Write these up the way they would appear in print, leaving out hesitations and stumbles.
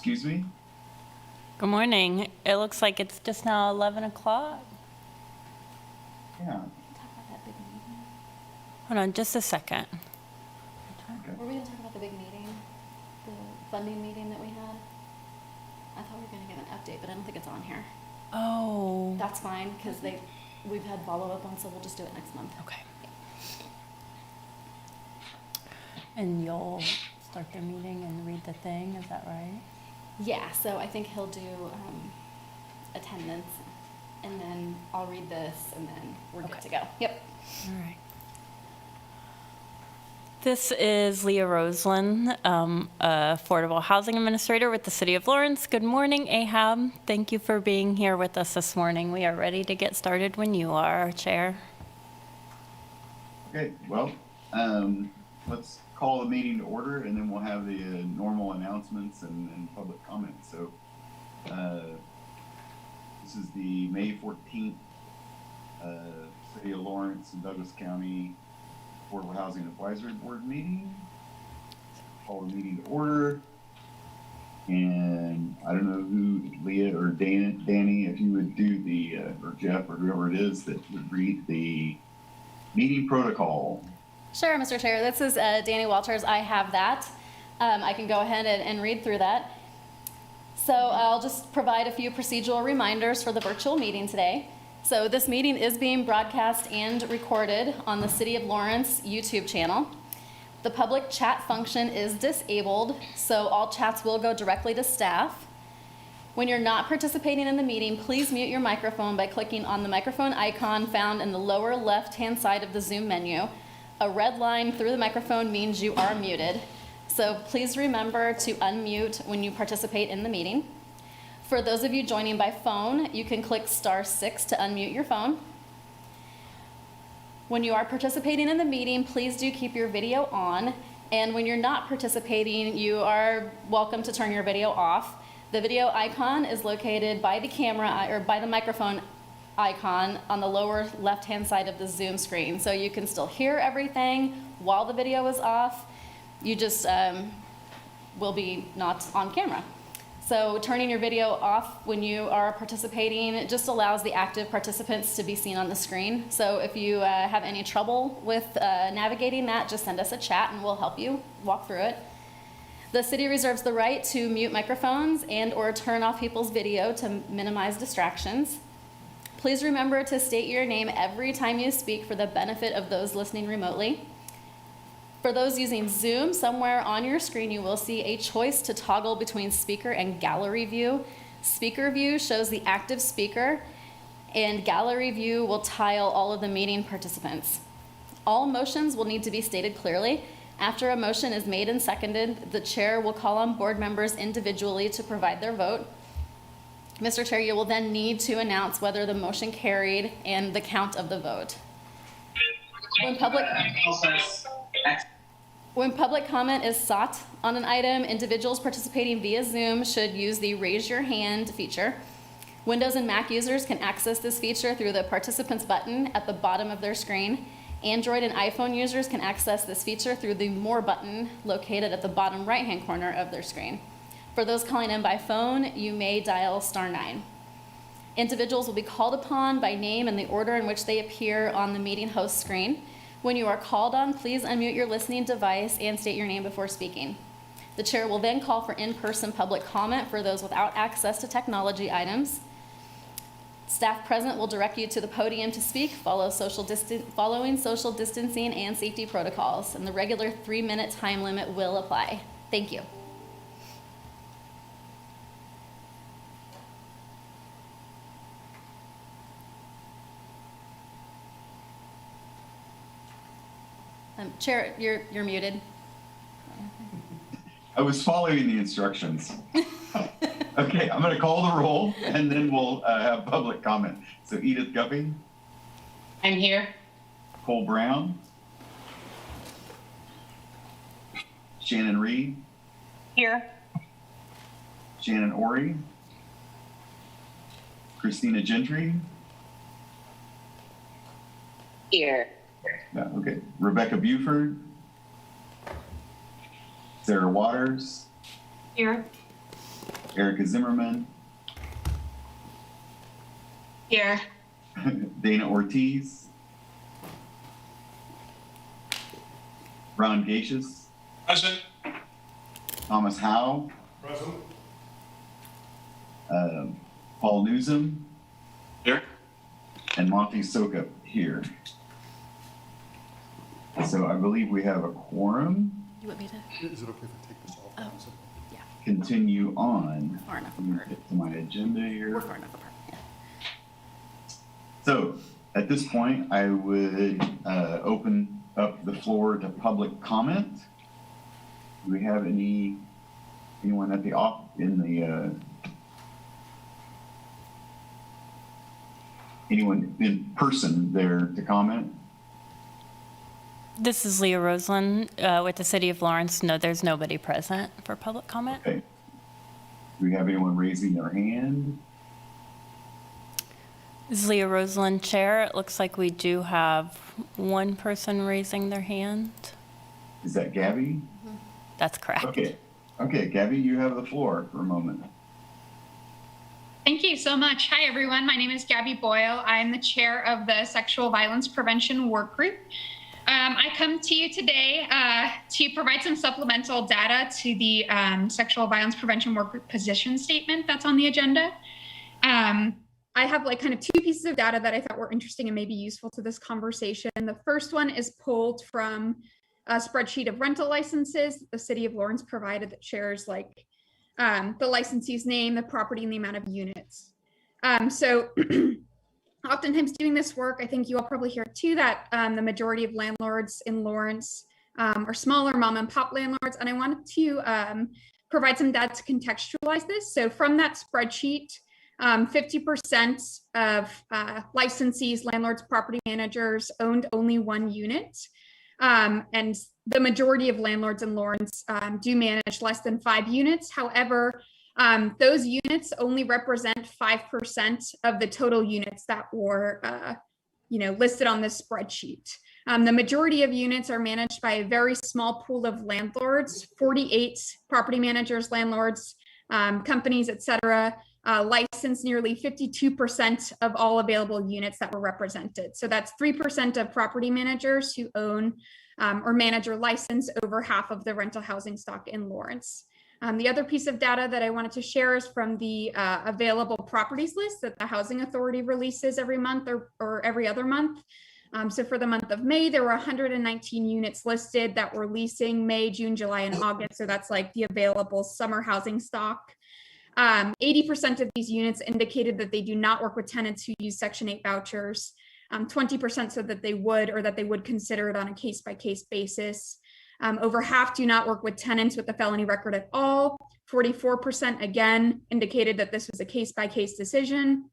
Excuse me? Good morning. It looks like it's just now 11 o'clock. Yeah. Hold on just a second. Okay. Were we going to talk about the big meeting, the funding meeting that we had? I thought we were going to give an update, but I don't think it's on here. Oh. That's fine, because we've had follow-up on, so we'll just do it next month. Okay. And you'll start the meeting and read the thing, is that right? Yeah, so I think he'll do attendance, and then I'll read this, and then we're good Okay. to go. Yep. All right. This is Leah Roseland, Affordable Housing Administrator with the City of Lawrence. Good morning, AHAB. Thank you for being here with us this morning. We are ready to get started when you are, Chair. Okay, well, let's call the meeting to order, and then we'll have the normal announcements and public comments. So this is the May 14th City of Lawrence and Douglas County Affordable Housing Advisory Board meeting. Call the meeting to order. And I don't know who, Leah or Danny, if you would do the, or Jeff or whoever it is that would read the meeting protocol. Sure, Mr. Chair. This is Danny Walters. I have that. I can go ahead and read through that. So I'll just provide a few procedural reminders for the virtual meeting today. So this meeting is being broadcast and recorded on the City of Lawrence YouTube channel. The public chat function is disabled, so all chats will go directly to staff. When you're not participating in the meeting, please mute your microphone by clicking on the microphone icon found in the lower left-hand side of the Zoom menu. A red line through the microphone means you are muted. So please remember to unmute when you participate in the meeting. For those of you joining by phone, you can click *6 to unmute your phone. When you are participating in the meeting, please do keep your video on. And when you're not participating, you are welcome to turn your video off. The video icon is located by the camera or by the microphone icon on the lower left-hand side of the Zoom screen. So you can still hear everything while the video is off. You just will be not on camera. So turning your video off when you are participating just allows the active participants to be seen on the screen. So if you have any trouble with navigating that, just send us a chat and we'll help you walk through it. The city reserves the right to mute microphones and or turn off people's video to minimize distractions. Please remember to state your name every time you speak for the benefit of those listening remotely. For those using Zoom, somewhere on your screen you will see a choice to toggle between speaker and gallery view. Speaker view shows the active speaker, and gallery view will tile all of the meeting participants. All motions will need to be stated clearly. After a motion is made and seconded, the chair will call on board members individually to provide their vote. Mr. Chair, you will then need to announce whether the motion carried and the count of the vote. When public comment is sought on an item, individuals participating via Zoom should use the raise your hand feature. Windows and Mac users can access this feature through the participants button at the bottom of their screen. Android and iPhone users can access this feature through the more button located at the bottom right-hand corner of their screen. For those calling in by phone, you may dial *9. Individuals will be called upon by name in the order in which they appear on the meeting host screen. When you are called on, please unmute your listening device and state your name before speaking. The chair will then call for in-person public comment for those without access to technology items. Staff present will direct you to the podium to speak, following social distancing and safety protocols, and the regular 3-minute time limit will apply. Thank you. Chair, you're muted. I was following the instructions. Okay, I'm going to call the roll, and then we'll have public comment. So Edith Guppy. I'm here. Cole Brown. Shannon Reed. Here. Shannon Ori. Christina Gentry. Here. Yeah, okay. Rebecca Buford. Sarah Waters. Here. Erica Zimmerman, Here. Dana Ortiz, Ron Gacius, Present. Thomas Howe, Present. Paul Newsom, Here. and Monty Sokup here. So I believe we have a quorum. You want me to? Is it okay if I take this off? Yeah, Continue on. far enough Let me apart. get to my agenda here. We're far enough apart. Yeah. So at this point, I would open up the floor to public comment. Do we have anyone at the anyone in person there to comment? This is Leah Roseland with the City of Lawrence. No, there's nobody present for public comment. Okay. Do we have anyone raising their hand? This is Leah Roseland, Chair. It looks like we do have one person raising their hand. Is that Gabby? That's correct. Okay. Okay, Gabby, you have the floor for a moment. Thank you so much. Hi, everyone. My name is Gabby Boyle. I'm the chair of the Sexual Violence Prevention Workgroup. I come to you today to provide some supplemental data to the Sexual Violence Prevention Workgroup position statement that's on the agenda. I have kind of two pieces of data that I thought were interesting and maybe useful to this conversation. The first one is pulled from a spreadsheet of rental licenses that the City of Lawrence provided that shares the licensee's name, the property, and the amount of units. So oftentimes doing this work, I think you all probably hear too that the majority of landlords in Lawrence are smaller mom and pop landlords. And I wanted to provide some data to contextualize this. So from that spreadsheet, 50% of licensees, landlords, property managers owned only one unit. And the majority of landlords in Lawrence do manage less than 5 units. However, those units only represent 5% of the total units that were listed on this spreadsheet. The majority of units are managed by a very small pool of landlords, 48 property managers, landlords, companies, et cetera, licensed nearly 52% of all available units that were represented. So that's 3% of property managers who own or manage or license over half of the rental housing stock in Lawrence. The other piece of data that I wanted to share is from the available properties list that the Housing Authority releases every month or every other month. So for the month of May, there were 119 units listed that were leasing May, June, July, and August. So that's the available summer housing stock. 80% of these units indicated that they do not work with tenants who use Section 8 vouchers. 20% said that they would or that they would consider it on a case-by-case basis. Over half do not work with tenants with a felony record at all. 44% again indicated that this was a case-by-case decision.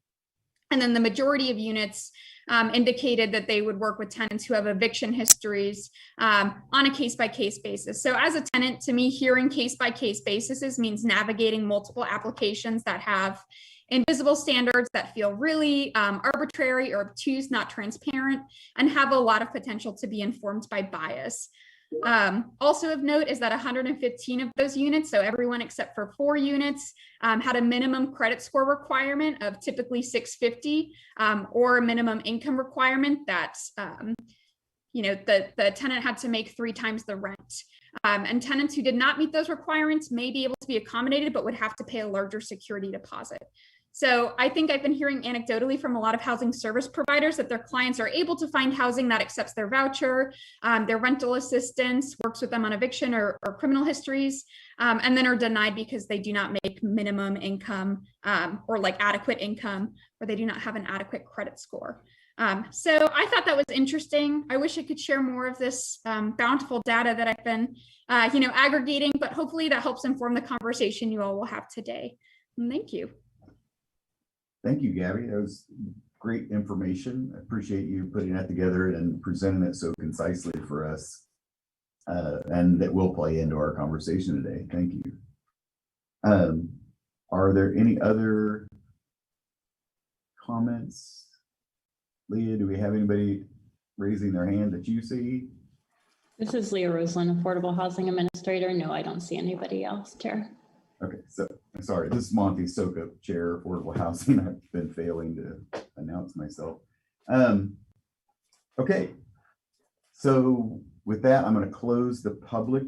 And then the majority of units indicated that they would work with tenants who have eviction histories on a case-by-case basis. So as a tenant, to me, hearing case-by-case basis means navigating multiple applications that have invisible standards that feel really arbitrary or obtuse, not transparent, and have a lot of potential to be informed by bias. Also of note is that 115 of those units, so everyone except for 4 units, had a minimum credit score requirement of typically 650 or a minimum income requirement that the tenant had to make 3 times the rent. And tenants who did not meet those requirements may be able to be accommodated, but would have to pay a larger security deposit. So I think I've been hearing anecdotally from a lot of housing service providers that their clients are able to find housing that accepts their voucher, their rental assistance, works with them on eviction or criminal histories, and then are denied because they do not make minimum income or adequate income, or they do not have an adequate credit score. So I thought that was interesting. I wish I could share more of this bountiful data that I've been aggregating, but hopefully that helps inform the conversation you all will have today. And thank you. Thank you, Gabby. That was great information. I appreciate you putting that together and presenting it so concisely for us. And that will play into our conversation today. Thank you. Are there any other comments? Leah, do we have anybody raising their hand that you see? This is Leah Roseland, Affordable Housing Administrator. No, I don't see anybody else, Chair. Okay, so, I'm sorry, this is Monty Soka, Chair, Affordable Housing. I've been failing to announce myself. Okay, so with that, I'm going to close the public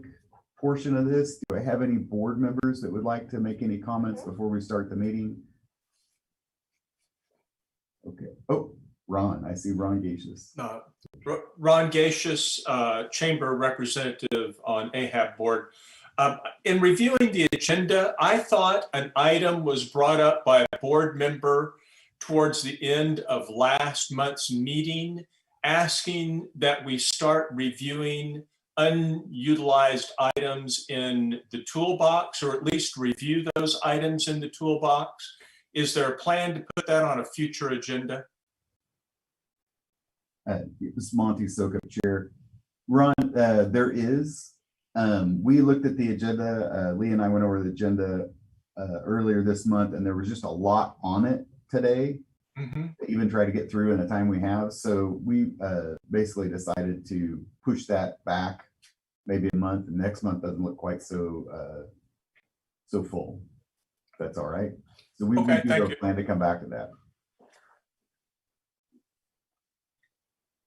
portion of this. Do I have any board members that would like to make any comments before we start the meeting? Okay. Oh, Ron, I see Ron Gacious. Ron Gacious, Chamber Representative on AHAB Board. In reviewing the agenda, I thought an item was brought up by a board member towards the end of last month's meeting, asking that we start reviewing unutilized items in the toolbox, or at least review those items in the toolbox. Is there a plan to put that on a future agenda? This is Monty Soka, Chair. Ron, there is. We looked at the agenda. Lee and I went over the agenda earlier this month, and there was just a lot on it today. Even try to get through in the time we have. So we basically decided to push that back maybe a month. Next month doesn't look quite so full. That's all right. So we do plan to come back to that.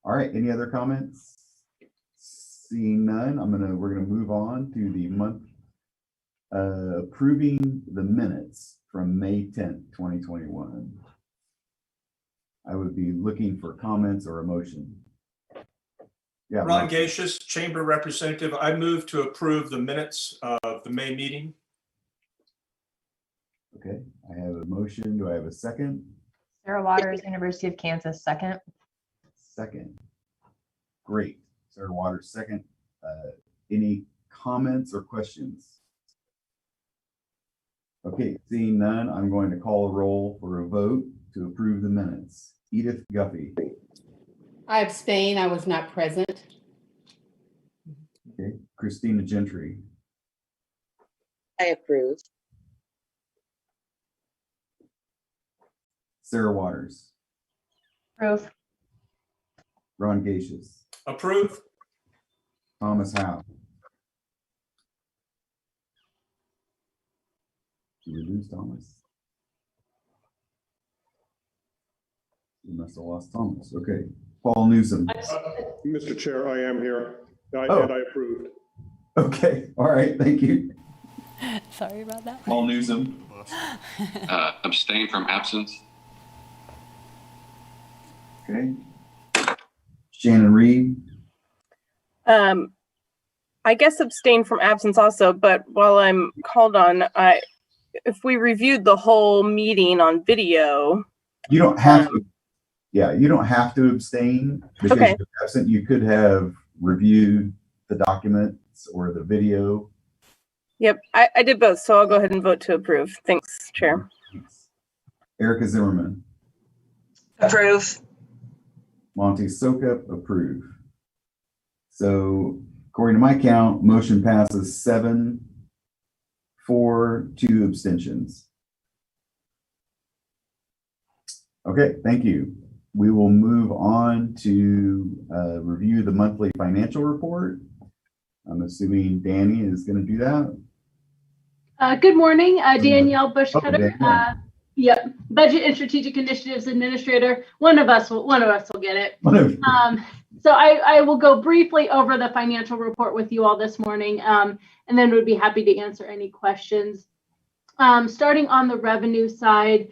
All right, any other comments? Seeing none, we're gonna move on to the month approving the minutes from May 10th, 2021. I would be looking for comments or a motion. Yeah, Ron Gacious, Chamber Representative. I move to approve the minutes of the May meeting. Okay, I have a motion. Do I have a second? Sarah Waters, University of Kansas, second. Second. Great. Sarah Waters, second. Any comments or questions? Okay, seeing none, I'm going to call a roll for a vote to approve the minutes. Edith Guffey. I abstain. I was not present. Okay, Christina Gentry. I approve. Sarah Waters. Approve. Ron Gacious. Approve. Thomas Howe. Did we lose Thomas? We must have lost Thomas. Okay. Paul Newsom. Mr. Chair, I am here. And I approved. Okay. All right. Thank you. Sorry about that. Paul Newsom. Abstain from absence. Okay. Shannon Reed. I guess abstain from absence also, but while I'm called on, if we reviewed the whole meeting on video. You don't have to. Yeah, you don't have to abstain because okay. You're absent. You could have reviewed the documents or the video. Yep, I did both, so I'll go ahead and vote to approve. Thanks, Chair. Thanks. Erica Zimmerman. Approve. Monty Sokup, approve. So according to my count, motion passes 7, 4, 2 abstentions. Okay, thank you. We will move on to review the monthly financial report. I'm assuming Danny is going to do that. Good morning, Danielle Bushcutter. Yep, Budget and Strategic Initiatives Administrator. One of us will get it. So I will go briefly over the financial report with you all this morning, and then would be happy to answer any questions. Starting on the revenue side,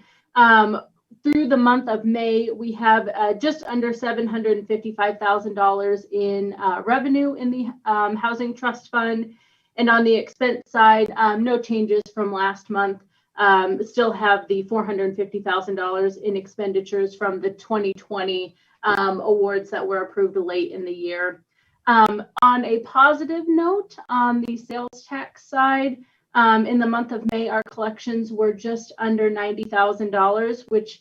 through the month of May, we have just under $755,000 in revenue in the Housing Trust Fund. And on the expense side, no changes from last month. Still have the $450,000 in expenditures from the 2020 awards that were approved late in the year. On a positive note, on the sales tax side, in the month of May, our collections were just under $90,000, which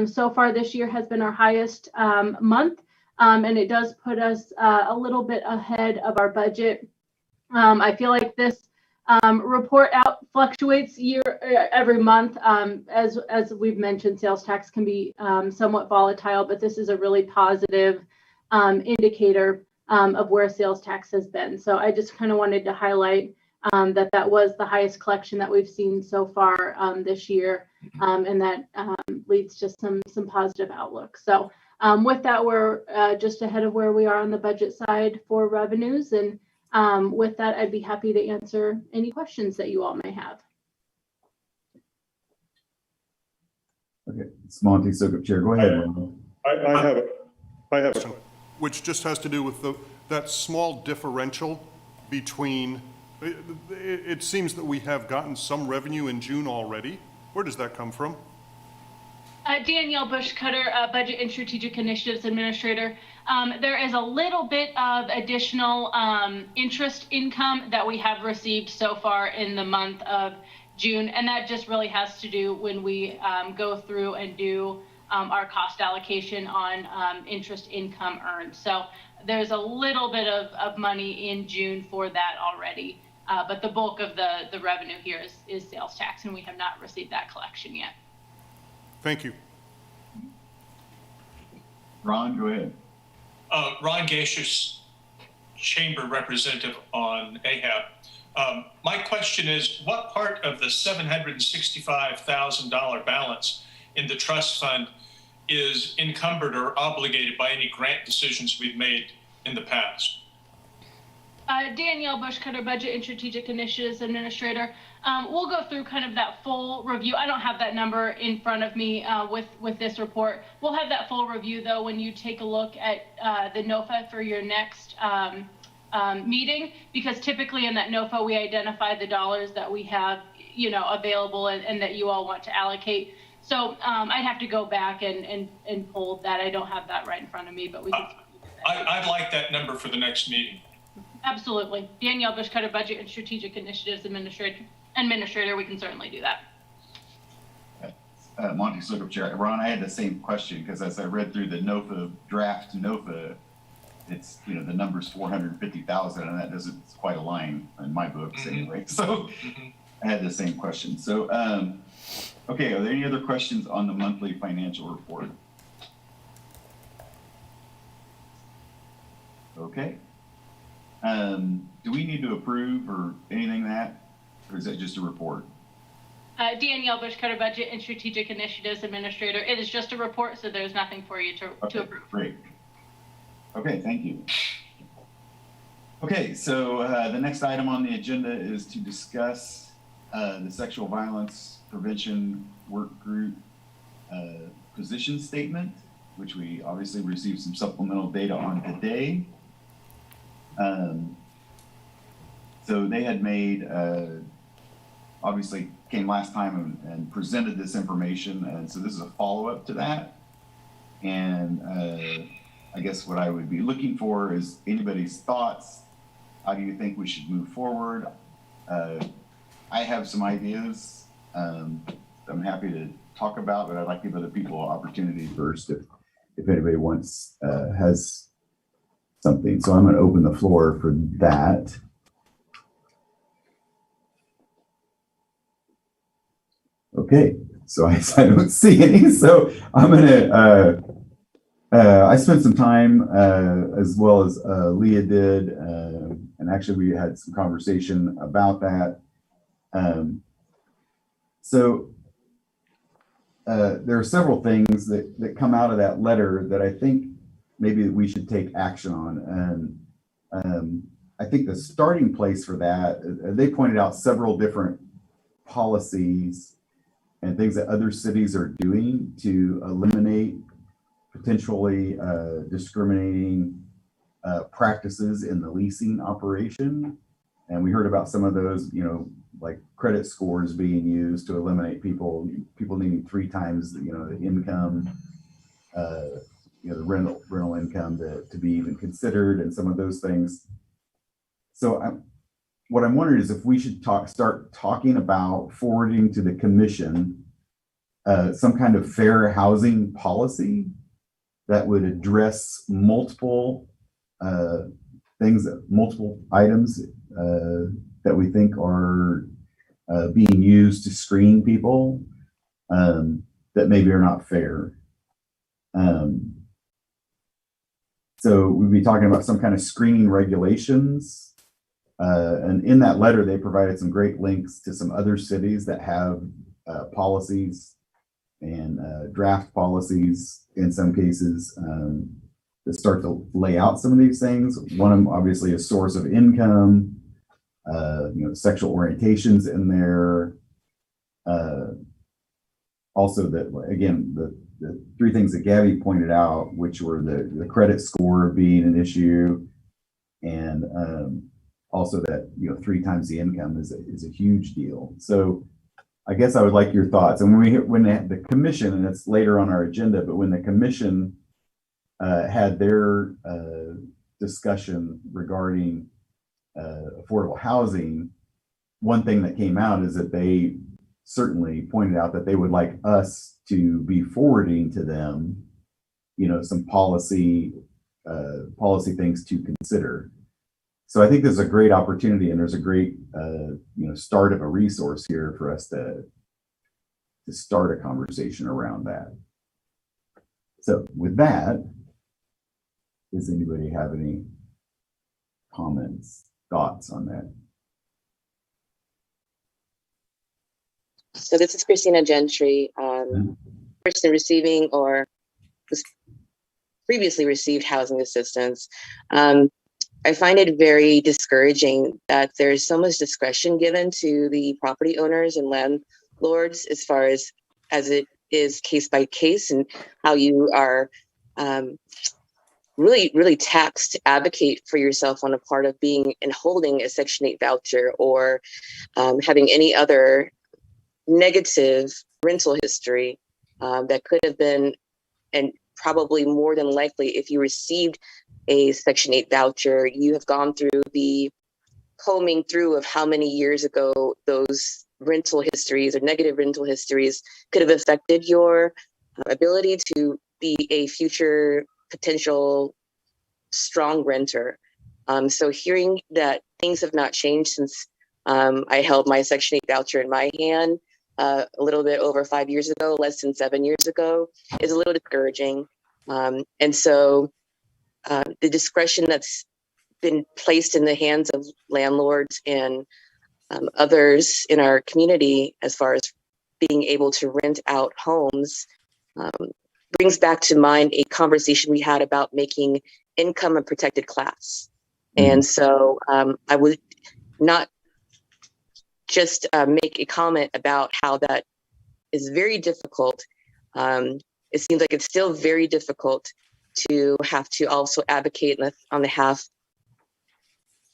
so far this year has been our highest month, and it does put us a little bit ahead of our budget. I feel like this report out fluctuates every month. As we've mentioned, sales tax can be somewhat volatile, but this is a really positive indicator of where sales tax has been. So I just kind of wanted to highlight that was the highest collection that we've seen so far this year, and that leads to some positive outlook. So with that, we're just ahead of where we are on the budget side for revenues, and with that, I'd be happy to answer any questions that you all may have. Okay, it's Monty Sokup, Chair. Go ahead, Ronald. I have it. Which just has to do with that small differential between, it seems that we have gotten some revenue in June already. Where does that come from? Danielle Bushcutter, Budget and Strategic Initiatives Administrator. There is a little bit of additional interest income that we have received so far in the month of June, and that just really has to do when we go through and do our cost allocation on interest income earned. So there's a little bit of money in June for that already, but the bulk of the revenue here is sales tax, and we have not received that collection yet. Thank you. Ron, go ahead. Ron Gacious, Chamber Representative on AHAB. My question is, what part of the $765,000 balance in the trust fund is encumbered or obligated by any grant decisions we've made in the past? Danielle Bushcutter, Budget and Strategic Initiatives Administrator. We'll go through kind of that full review. I don't have that number in front of me with this report. We'll have that full review, though, when you take a look at the NOFA for your next meeting, because typically in that NOFA, we identify the dollars that we have, available and that you all want to allocate. So I'd have to go back and pull that. I don't have that right in front of me, but we can. I'd like that number for the next meeting. Absolutely. Danielle Bushcutter, Budget and Strategic Initiatives Administrator, we can certainly do that. Monty Sokup, Chair. Ron, I had the same question because as I read through the NOFA draft NOFA, it's, the number's 450,000, and that doesn't quite align in my books anyway. So I had the same question. So, okay, are there any other questions on the monthly financial report? Okay. Do we need to approve or anything or is that just a report? Danielle Bushcutter, Budget and Strategic Initiatives Administrator. It is just a report, so there's nothing for you to approve. Great. Okay, thank you. Okay, so the next item on the agenda is to discuss the Sexual Violence Prevention Workgroup position statement, which we obviously received some supplemental data on today. So they had made, obviously came last time and presented this information. And so this is a follow-up to that. And I guess what I would be looking for is anybody's thoughts. How do you think we should move forward? I have some ideas I'm happy to talk about, but I'd like to give other people an opportunity first if anybody has something. So I'm going to open the floor for that. Okay, so I don't see any. So I'm going to, I spent some time as well as Leah did, and actually we had some conversation about that. So there are several things that come out of that letter that I think maybe we should take action on. And I think the starting place for that, they pointed out several different policies and things that other cities are doing to eliminate potentially discriminating practices in the leasing operation. And we heard about some of those, like credit scores being used to eliminate people needing 3 times the income, the rental income to be even considered, and some of those things. So what I'm wondering is if we should start talking about forwarding to the commission some kind of fair housing policy that would address multiple things, multiple items that we think are being used to screen people that maybe are not fair. So we'd be talking about some kind of screening regulations And in that letter, they provided some great links to some other cities that have policies and draft policies in some cases that start to lay out some of these things. One of them, obviously, is source of income, sexual orientations in there. Also, that again, the three things that Gabby pointed out, which were the credit score being an issue, and also that 3 times the income is a huge deal. So I guess I would like your thoughts. And when the commission, and it's later on our agenda, but when the commission had their discussion regarding affordable housing, one thing that came out is that they certainly pointed out that they would like us to be forwarding to them, some policy things to consider. So I think there's a great opportunity, and there's a great, start of a resource here for us to start a conversation around that. So with that, does anybody have any comments, thoughts on that? So this is Christina Gentry, person receiving or previously received housing assistance. I find it very discouraging that there's so much discretion given to the property owners and landlords as far as it is case by case, and how you are really taxed to advocate for yourself on a part of being and holding a Section 8 voucher, or having any other negative rental history that could have been, and probably more than likely, if you received a Section 8 voucher, you have gone through the combing through of how many years ago those rental histories or negative rental histories could have affected your ability to be a future potential strong renter. So hearing that things have not changed since I held my Section 8 voucher in my hand a little bit over 5 years ago, less than 7 years ago, is a little discouraging. And so the discretion that's been placed in the hands of landlords and others in our community as far as being able to rent out homes brings back to mind a conversation we had about making income a protected class. And so I would not just make a comment about how that is very difficult. It seems like it's still very difficult to have to also advocate on behalf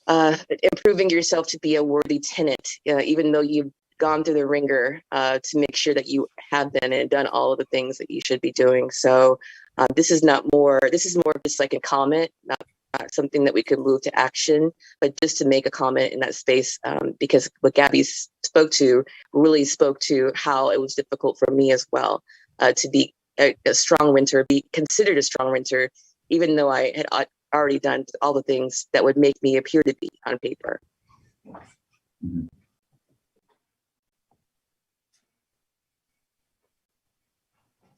improving yourself to be a worthy tenant, even though you've gone through the ringer to make sure that you have been and done all of the things that you should be doing. So this is more just like a comment, not something that we could move to action, but just to make a comment in that space, because what Gabby really spoke to how it was difficult for me as well to be a strong renter, be considered a strong renter, even though I had already done all the things that would make me appear to be on paper. Mm-hmm.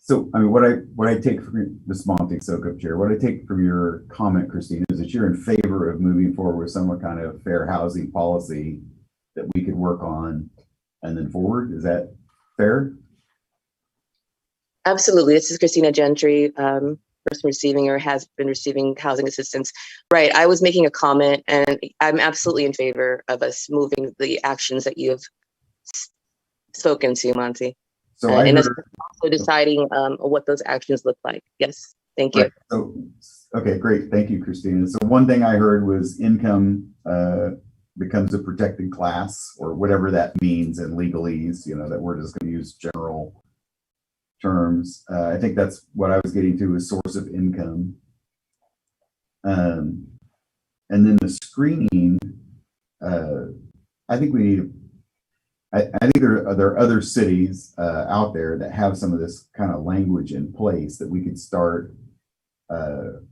So, I mean, what I take from this Monty Sokup Chair, what I take from your comment, Christina, is that you're in favor of moving forward with some kind of fair housing policy that we could work on and then forward. Is that fair? Absolutely. This is Christina Gentry, person receiving or has been receiving housing assistance. Right. I was making a comment, and I'm absolutely in favor of us moving the actions that you have spoken to, Monty. So and also deciding what those actions look like. Yes. Thank you. Right. So, okay, great. Thank you, Christina. So one thing I heard was income becomes a protected class, or whatever that means in legalese, that we're just going to use general terms. I think that's what I was getting to, is source of income. And then the screening, I think we need, I think there are other cities out there that have some of this kind of language in place that we could start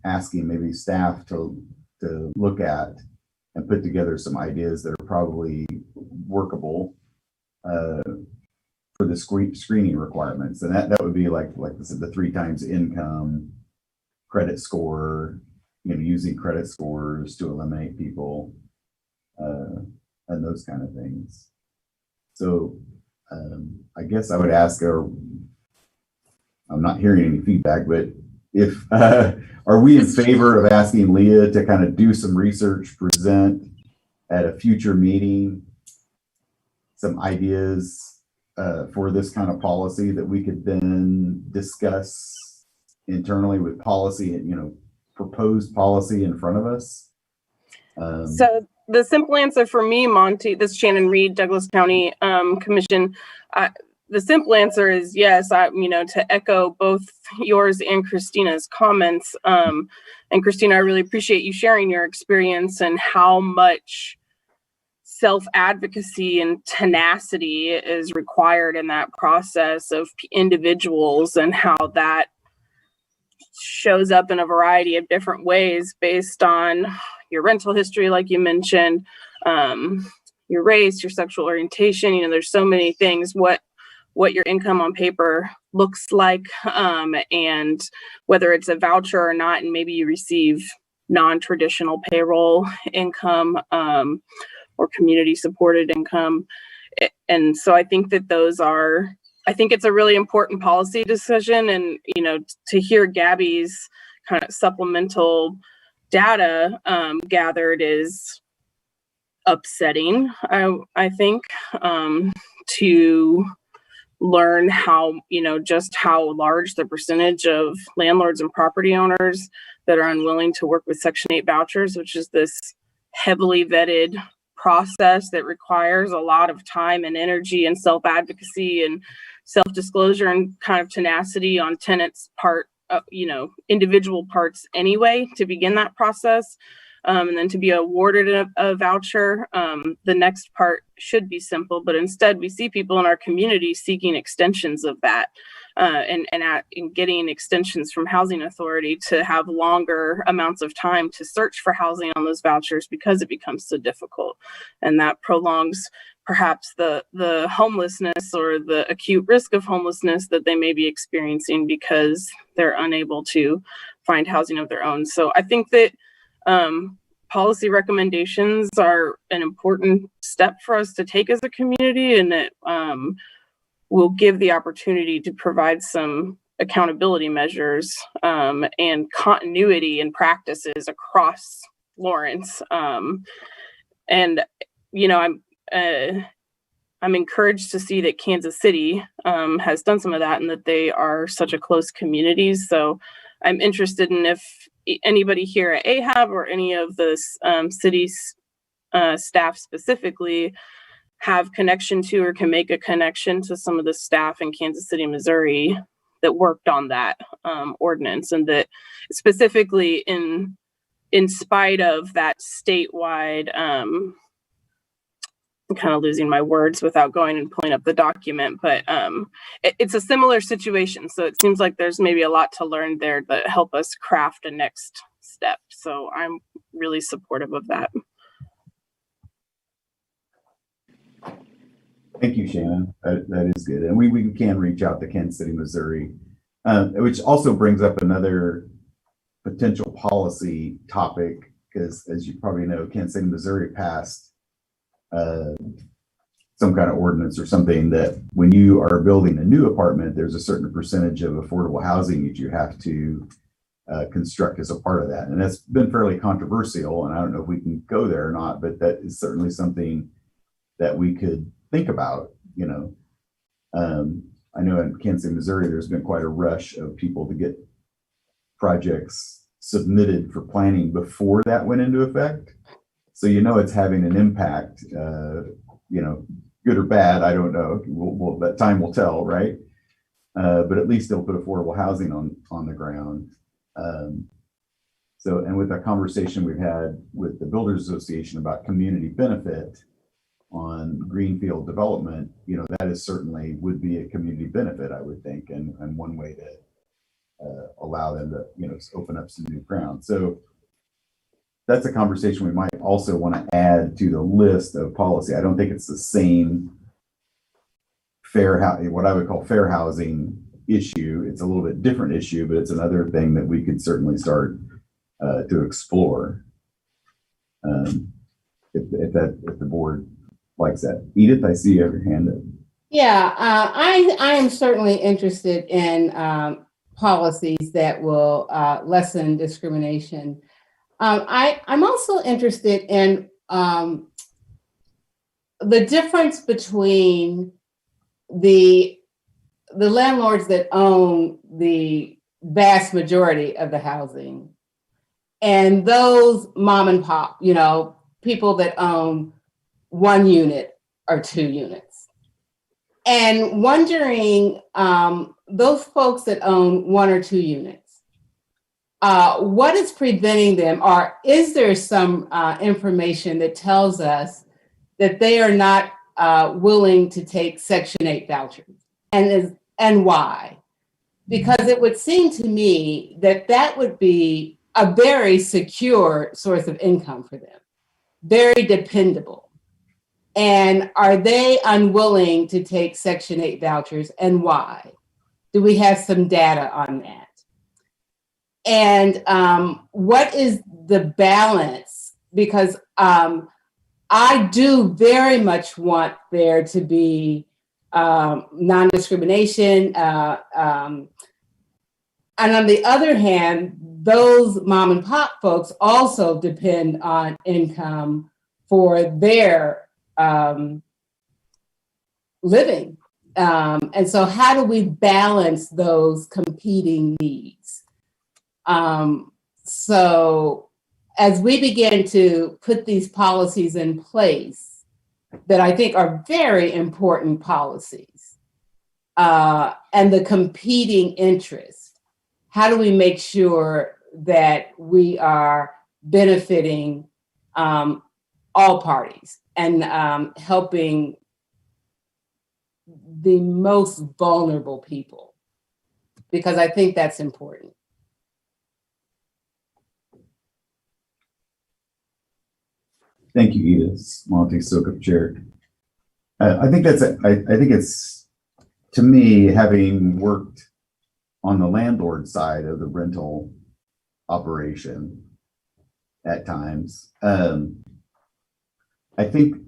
asking maybe staff to look at and put together some ideas that are probably workable for the screening requirements. And that would be like I said, the 3 times income, credit score, using credit scores to eliminate people. and those kind of things. So I guess I would ask, I'm not hearing any feedback, but if are we in favor of asking Leah to kind of do some research, present at a future meeting some ideas for this kind of policy that we could then discuss internally with policy and, you know, proposed policy in front of us? So the simple answer for me, Monty, this is Shannon Reed, Douglas County Commission. The simple answer is yes. To echo both yours and Christina's comments. And Christina, I really appreciate you sharing your experience and how much self-advocacy and tenacity is required in that process of individuals, and how that shows up in a variety of different ways based on your rental history, like you mentioned, your race, your sexual orientation. You know, there's so many things, what your income on paper looks like, and whether it's a voucher or not, and maybe you receive non-traditional payroll income or community supported income. And so I think that I think it's a really important policy decision. And, you know, to hear Gabby's kind of supplemental data gathered is upsetting, I think, to learn how, you know, just how large the percentage of landlords and property owners that are unwilling to work with Section 8 vouchers, which is this heavily vetted process that requires a lot of time and energy and self-advocacy and self-disclosure and kind of tenacity on tenants' part, individual parts anyway, to begin that process. And then to be awarded a voucher, the next part should be simple, but instead we see people in our community seeking extensions of that, and getting extensions from Housing Authority to have longer amounts of time to search for housing on those vouchers because it becomes so difficult. And that prolongs perhaps the homelessness or the acute risk of homelessness that they may be experiencing because they're unable to find housing of their own. So I think that policy recommendations are an important step for us to take as a community, and it will give the opportunity to provide some accountability measures and continuity in practices across Lawrence. And you know, I'm encouraged to see that Kansas City has done some of that, and that they are such a close community. So I'm interested in if anybody here at AHAB or any of the city's staff specifically have connection to or can make a connection to some of the staff in Kansas City, Missouri that worked on that ordinance, and that specifically in spite of that statewide, I'm kind of losing my words without going and pulling up the document, but it's a similar situation. So it seems like there's maybe a lot to learn there that help us craft a next step. So I'm really supportive of that. Thank you, Shannon. That is good. And we can reach out to Kansas City, Missouri, which also brings up another potential policy topic, because as you probably know, Kansas City, Missouri passed some kind of ordinance or something that when you are building a new apartment, there's a certain percentage of affordable housing that you have to construct as a part of that. And that's been fairly controversial, and I don't know if we can go there or not, but that is certainly something that we could think about. You know, I know in Kansas City, Missouri, there's been quite a rush of people to get projects submitted for planning before that went into effect. So, you know, it's having an impact, you know, good or bad, I don't know. That time will tell, right? But at least they'll put affordable housing on the ground. So, and with the conversation we've had with the Builders Association about community benefit on greenfield development, you know, that is certainly would be a community benefit, I would think, and one way to allow them to, you know, open up some new ground. So that's a conversation we might also want to add to the list of policy. I don't think it's the same what I would call fair housing issue. It's a little bit different issue, but it's another thing that we could certainly start to explore. if the board likes that. Edith, I see you have your hand up. Yeah, I am certainly interested in policies that will lessen discrimination. I'm also interested in the difference between the landlords that own the vast majority of the housing and those mom and pop, people that own 1 unit or 2 units. And wondering, those folks that own 1 or 2 units, what is preventing them, or is there some information that tells us that they are not willing to take Section 8 vouchers, and why? Because it would seem to me that that would be a very secure source of income for them, very dependable. And are they unwilling to take Section 8 vouchers, and why? Do we have some data on that? And what is the balance? Because I do very much want there to be non-discrimination. And on the other hand, those mom and pop folks also depend on income for their living. And so how do we balance those competing needs? So as we begin to put these policies in place that I think are very important policies, and the competing interests, how do we make sure that we are benefiting all parties and helping the most vulnerable people? Because I think that's important. Thank you, Edith. Monty Sokup Chair. I think it's, to me, having worked on the landlord side of the rental operation at times, I think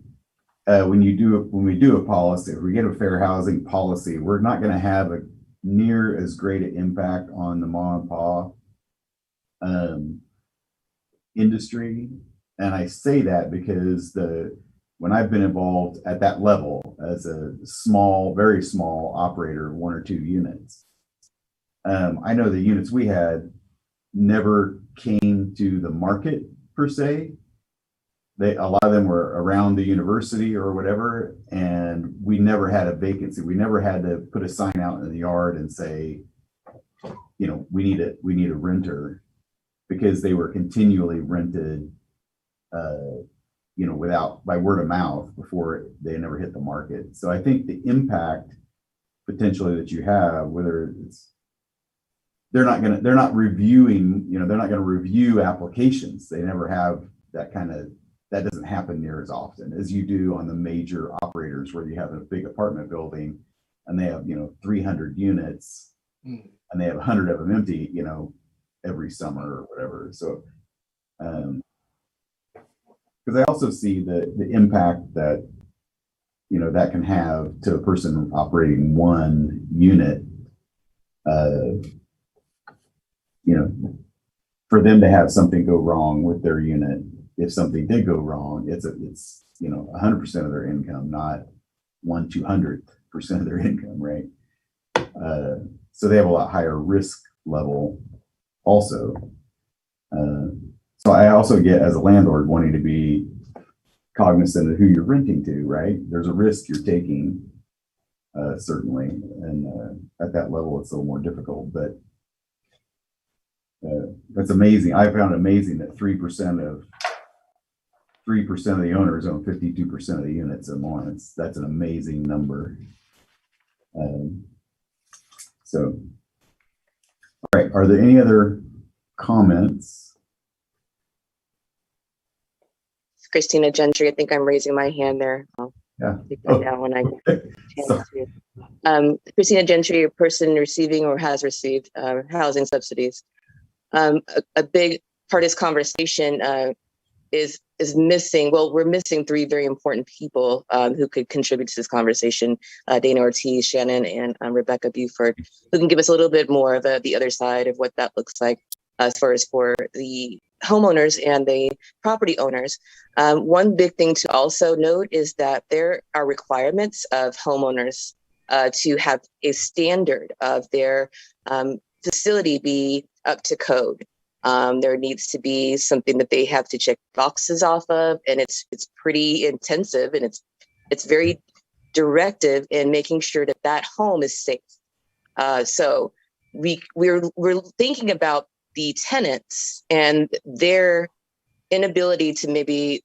when we do a policy, if we get a fair housing policy, we're not going to have a near as great an impact on the mom and pop industry. And I say that because when I've been involved at that level as a small, very small operator of 1 or 2 units, I know the units we had never came to the market per se. A lot of them were around the university or whatever, and we never had a vacancy. We never had to put a sign out in the yard and say, we need a renter, because they were continually rented, by word of mouth before they never hit the market. So I think the impact potentially that you have, whether it's, they're not going to review applications. They never have that doesn't happen near as often as you do on the major operators where you have a big apartment building and they have, 300 units and they have 100 of them empty, every summer or whatever. So, because I also see the impact that, that can have to a person operating 1 unit, for them to have something go wrong with their unit. If something did go wrong, it's 100% of their income, not 1/200% of their income, right? So they have a lot higher risk level also. So I also get, as a landlord, wanting to be cognizant of who you're renting to, right? There's a risk you're taking, certainly, and at that level it's a little more difficult, but that's amazing. I found it amazing that 3% of the owners own 52% of the units in Lawrence. That's an amazing number. So, all right, are there any other comments? Christina Gentry, I think I'm raising my hand there. I'll take that down when I get a chance to. Christina Gentry, a person receiving or has received housing subsidies. A big part of this conversation is missing. Well, we're missing three very important people who could contribute to this conversation: Dana Ortiz, Shannon, and Rebecca Buford, who can give us a little bit more of the other side of what that looks like as far as for the homeowners and the property owners. One big thing to also note is that there are requirements of homeowners to have a standard of their facility be up to code. There needs to be something that they have to check boxes off of, and it's pretty intensive, and it's very directive in making sure that that home is safe. So we're thinking about the tenants and their inability to maybe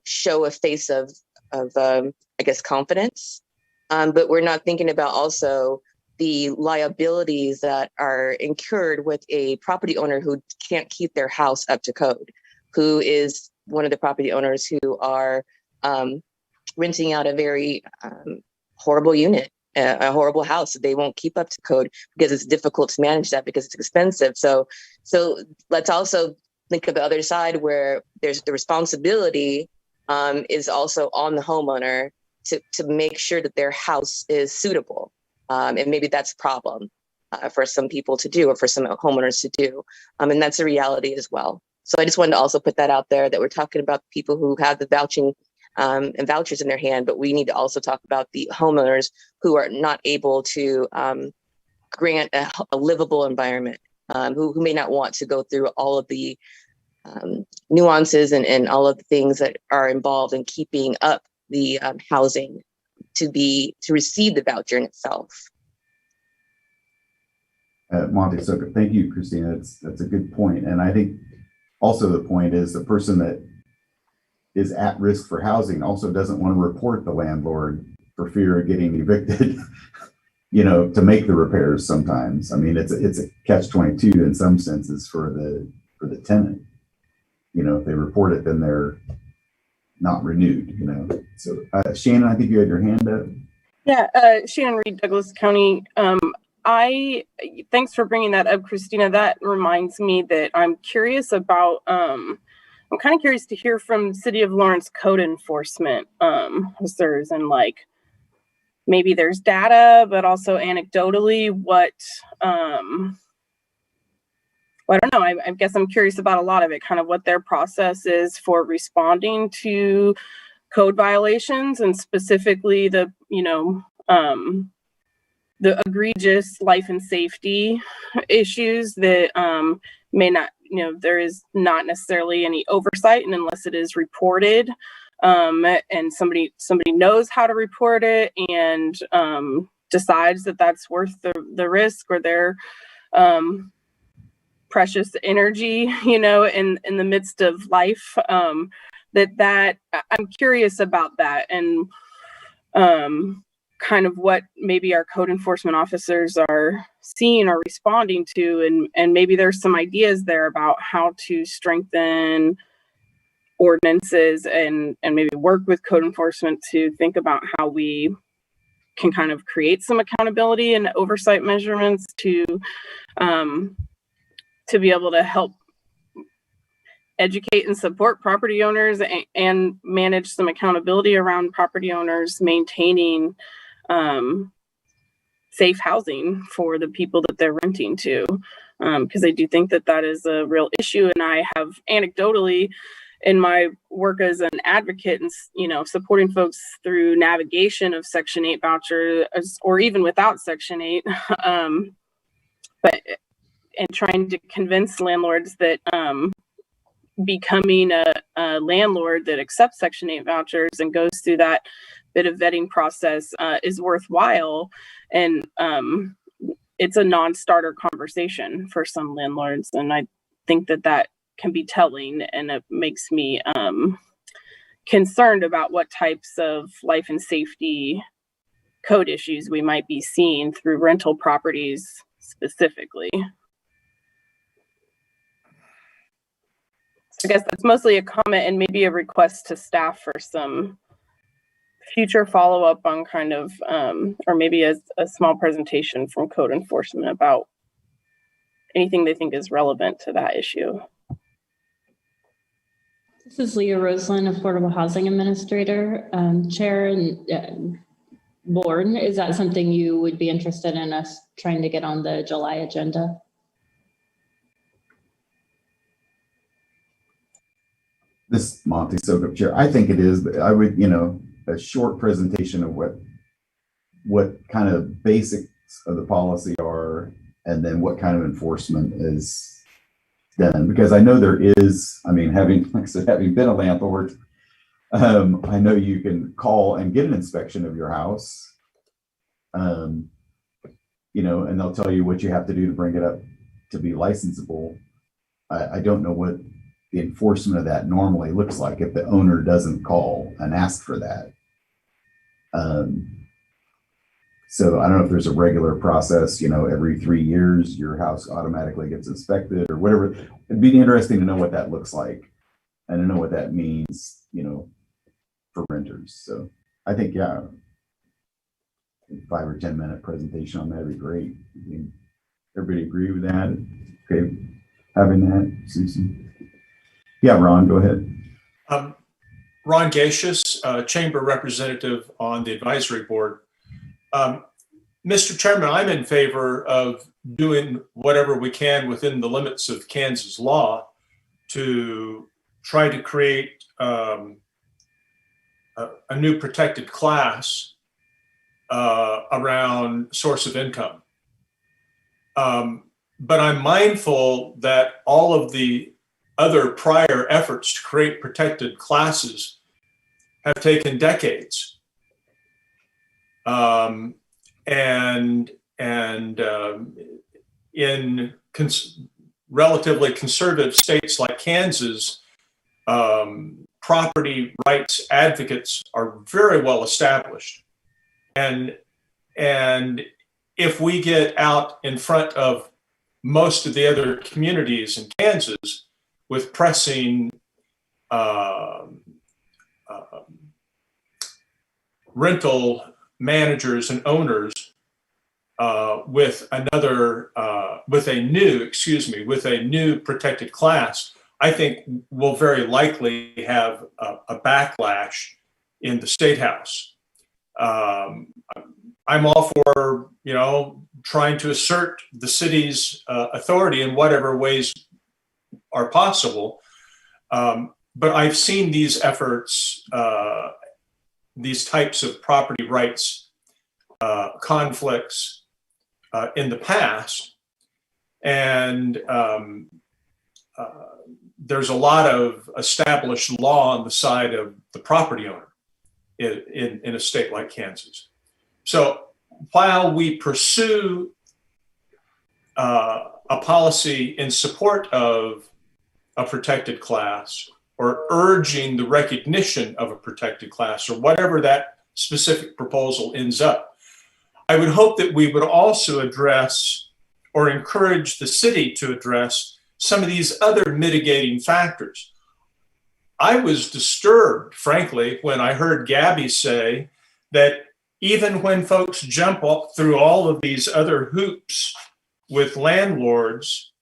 show a face of I guess confidence, but we're not thinking about also the liabilities that are incurred with a property owner who can't keep their house up to code, who is one of the property owners who are renting out a very horrible unit, a horrible house. They won't keep up to code because it's difficult to manage that because it's expensive. So let's also think of the other side where there's the responsibility is also on the homeowner to make sure that their house is suitable. And maybe that's a problem for some people to do, or for some homeowners to do. And that's a reality as well. So I just wanted to also put that out there, that we're talking about people who have the vouching and vouchers in their hand, but we need to also talk about the homeowners who are not able to grant a livable environment, who may not want to go through all of the nuances and all of the things that are involved in keeping up the housing to receive the voucher in itself. Monte, so thank you, Christina. That's a good point. And I think also the point is the person that is at risk for housing also doesn't want to report the landlord for fear of getting evicted, to make the repairs sometimes. I mean, it's a catch-22 in some senses for the tenant. If they report it, then they're not renewed, So Shannon, I think you had your hand up. Yeah, Shannon Reed, Douglas County. Thanks for bringing that up, Christina. That reminds me that I'm curious about, I'm kind of curious to hear from City of Lawrence code enforcement officers, and maybe there's data, but also anecdotally what, I don't know. I guess I'm curious about a lot of it, kind of what their process is for responding to code violations, and specifically the egregious life and safety issues that may not, there is not necessarily any oversight, and unless it is reported, and somebody knows how to report it and decides that that's worth the risk or their precious energy, in the midst of life, that I'm curious about that, and kind of what maybe our code enforcement officers are seeing or responding to, and maybe there's some ideas there about how to strengthen ordinances and maybe work with code enforcement to think about how we can kind of create some accountability and oversight measurements to be able to help educate and support property owners and manage some accountability around property owners maintaining safe housing for the people that they're renting to, because I do think that is a real issue. And I have anecdotally, in my work as an advocate and supporting folks through navigation of Section 8 vouchers, or even without Section 8, and trying to convince landlords that becoming a landlord that accepts Section 8 vouchers and goes through that bit of vetting process is worthwhile. And it's a non-starter conversation for some landlords. And I think that can be telling, and it makes me concerned about what types of life and safety code issues we might be seeing through rental properties specifically. I guess that's mostly a comment and maybe a request to staff for some future follow-up on kind of, or maybe a small presentation from code enforcement about anything they think is relevant to that issue. This is Leah Roseland, Affordable Housing Administrator. Chair and Board, is that something you would be interested in us trying to get on the July agenda? This Monty Sokup Chair, I think it is, but I would, a short presentation of what kind of basics of the policy are, and then what kind of enforcement is done. Because I know there is, having been a landlord, I know you can call and get an inspection of your house, and they'll tell you what you have to do to bring it up to be licensable. I don't know what the enforcement of that normally looks like if the owner doesn't call and ask for that. So I don't know if there's a regular process, every 3 years your house automatically gets inspected or whatever. It'd be interesting to know what that looks like and to know what that means, for renters. So I think, yeah, 5 or 10 minute presentation on that would be great. Everybody agree with that? Okay, having that, Susan? Yeah, Ron, go ahead. Ron Gacious, Chamber Representative on the Advisory Board. Mr. Chairman, I'm in favor of doing whatever we can within the limits of Kansas law to try to create a new protected class around source of income. But I'm mindful that all of the other prior efforts to create protected classes have taken decades. In relatively conservative states like Kansas, property rights advocates are very well established. And if we get out in front of most of the other communities in Kansas with pressing rental managers and owners with a new protected class, I think we'll very likely have a backlash in the State House. I'm all for, trying to assert the city's authority in whatever ways are possible. But I've seen these efforts, these types of property rights conflicts in the past. And there's a lot of established law on the side of the property owner in a state like Kansas. So while we pursue a policy in support of a protected class or urging the recognition of a protected class or whatever that specific proposal ends up, I would hope that we would also address or encourage the city to address some of these other mitigating factors. I was disturbed, frankly, when I heard Gabby say that even when folks jump up through all of these other hoops with landlords,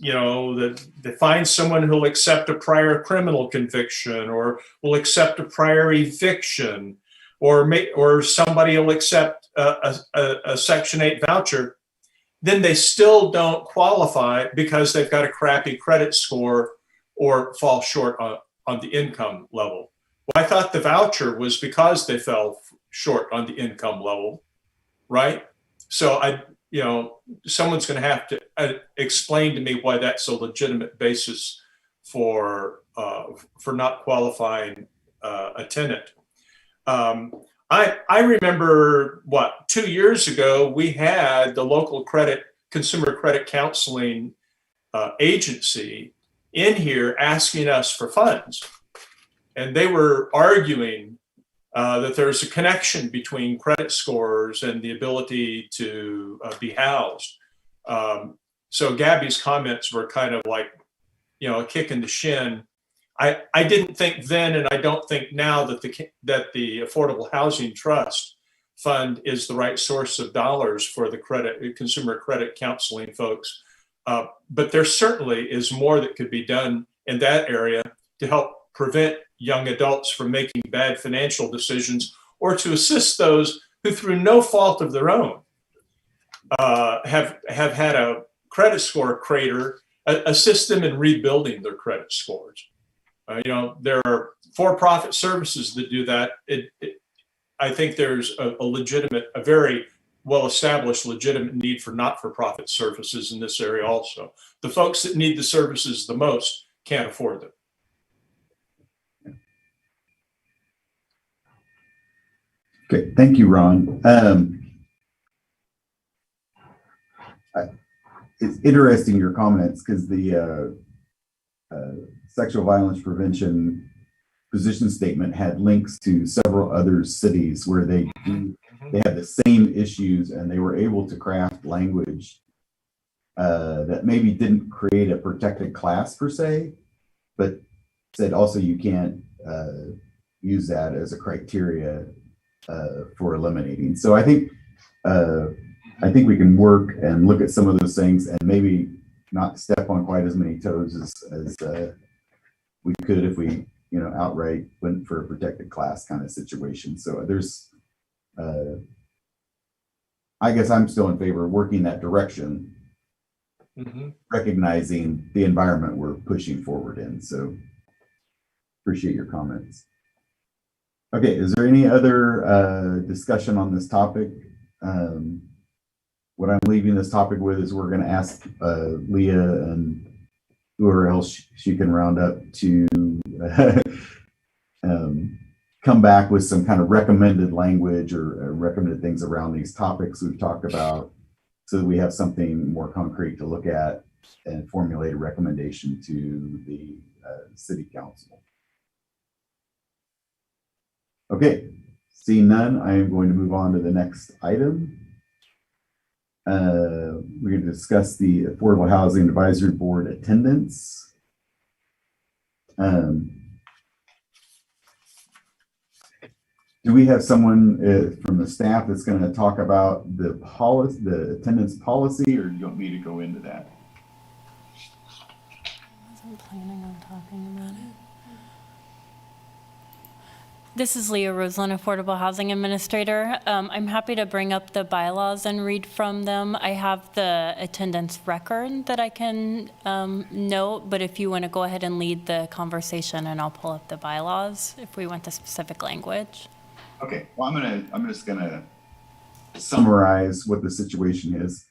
that they find someone who'll accept a prior criminal conviction or will accept a prior eviction, or somebody will accept a Section 8 voucher, then they still don't qualify because they've got a crappy credit score or fall short on the income level. Well, I thought the voucher was because they fell short on the income level, right? So someone's going to have to explain to me why that's a legitimate basis for not qualifying a tenant. I remember 2 years ago, we had the local consumer credit counseling agency in here asking us for funds. And they were arguing that there's a connection between credit scores and the ability to be housed. So Gabby's comments were kind of like, a kick in the shin. I didn't think then, and I don't think now that the Affordable Housing Trust Fund is the right source of dollars for the consumer credit counseling folks. But there certainly is more that could be done in that area to help prevent young adults from making bad financial decisions, or to assist those who, through no fault of their own, have had a credit score crater, assist them in rebuilding their credit scores. There are for-profit services that do that. I think there's a very well-established legitimate need for not-for-profit services in this area also. The folks that need the services the most can't afford them. Okay, thank you, Ron. It's interesting, your comments, because the Sexual Violence Prevention position statement had links to several other cities where they had the same issues, and they were able to craft language that maybe didn't create a protected class per se, but said also you can't use that as a criteria for eliminating. So I think we can work and look at some of those things and maybe not step on quite as many toes as we could if we, outright went for a protected class kind of situation. So there's, I guess I'm still in favor of working that direction, recognizing the environment we're pushing forward in. So appreciate your comments. Okay, is there any other discussion on this topic? What I'm leaving this topic with is we're going to ask Leah and whoever else she can round up to come back with some kind of recommended language or recommended things around these topics we've talked about, so that we have something more concrete to look at and formulate a recommendation to the city council. Okay, seeing none, I am going to move on to the next item. We're going to discuss the Affordable Housing Advisory Board attendance. Do we have someone from the staff that's going to talk about the policy, the attendance policy, or do you want me to go into that? I wasn't planning on talking about it. This is Leah Roseland, Affordable Housing Administrator. I'm happy to bring up the bylaws and read from them. I have the attendance record that I can note, but if you want to go ahead and lead the conversation, and I'll pull up the bylaws if we want the specific language. Okay, well, I'm just gonna summarize what the situation is.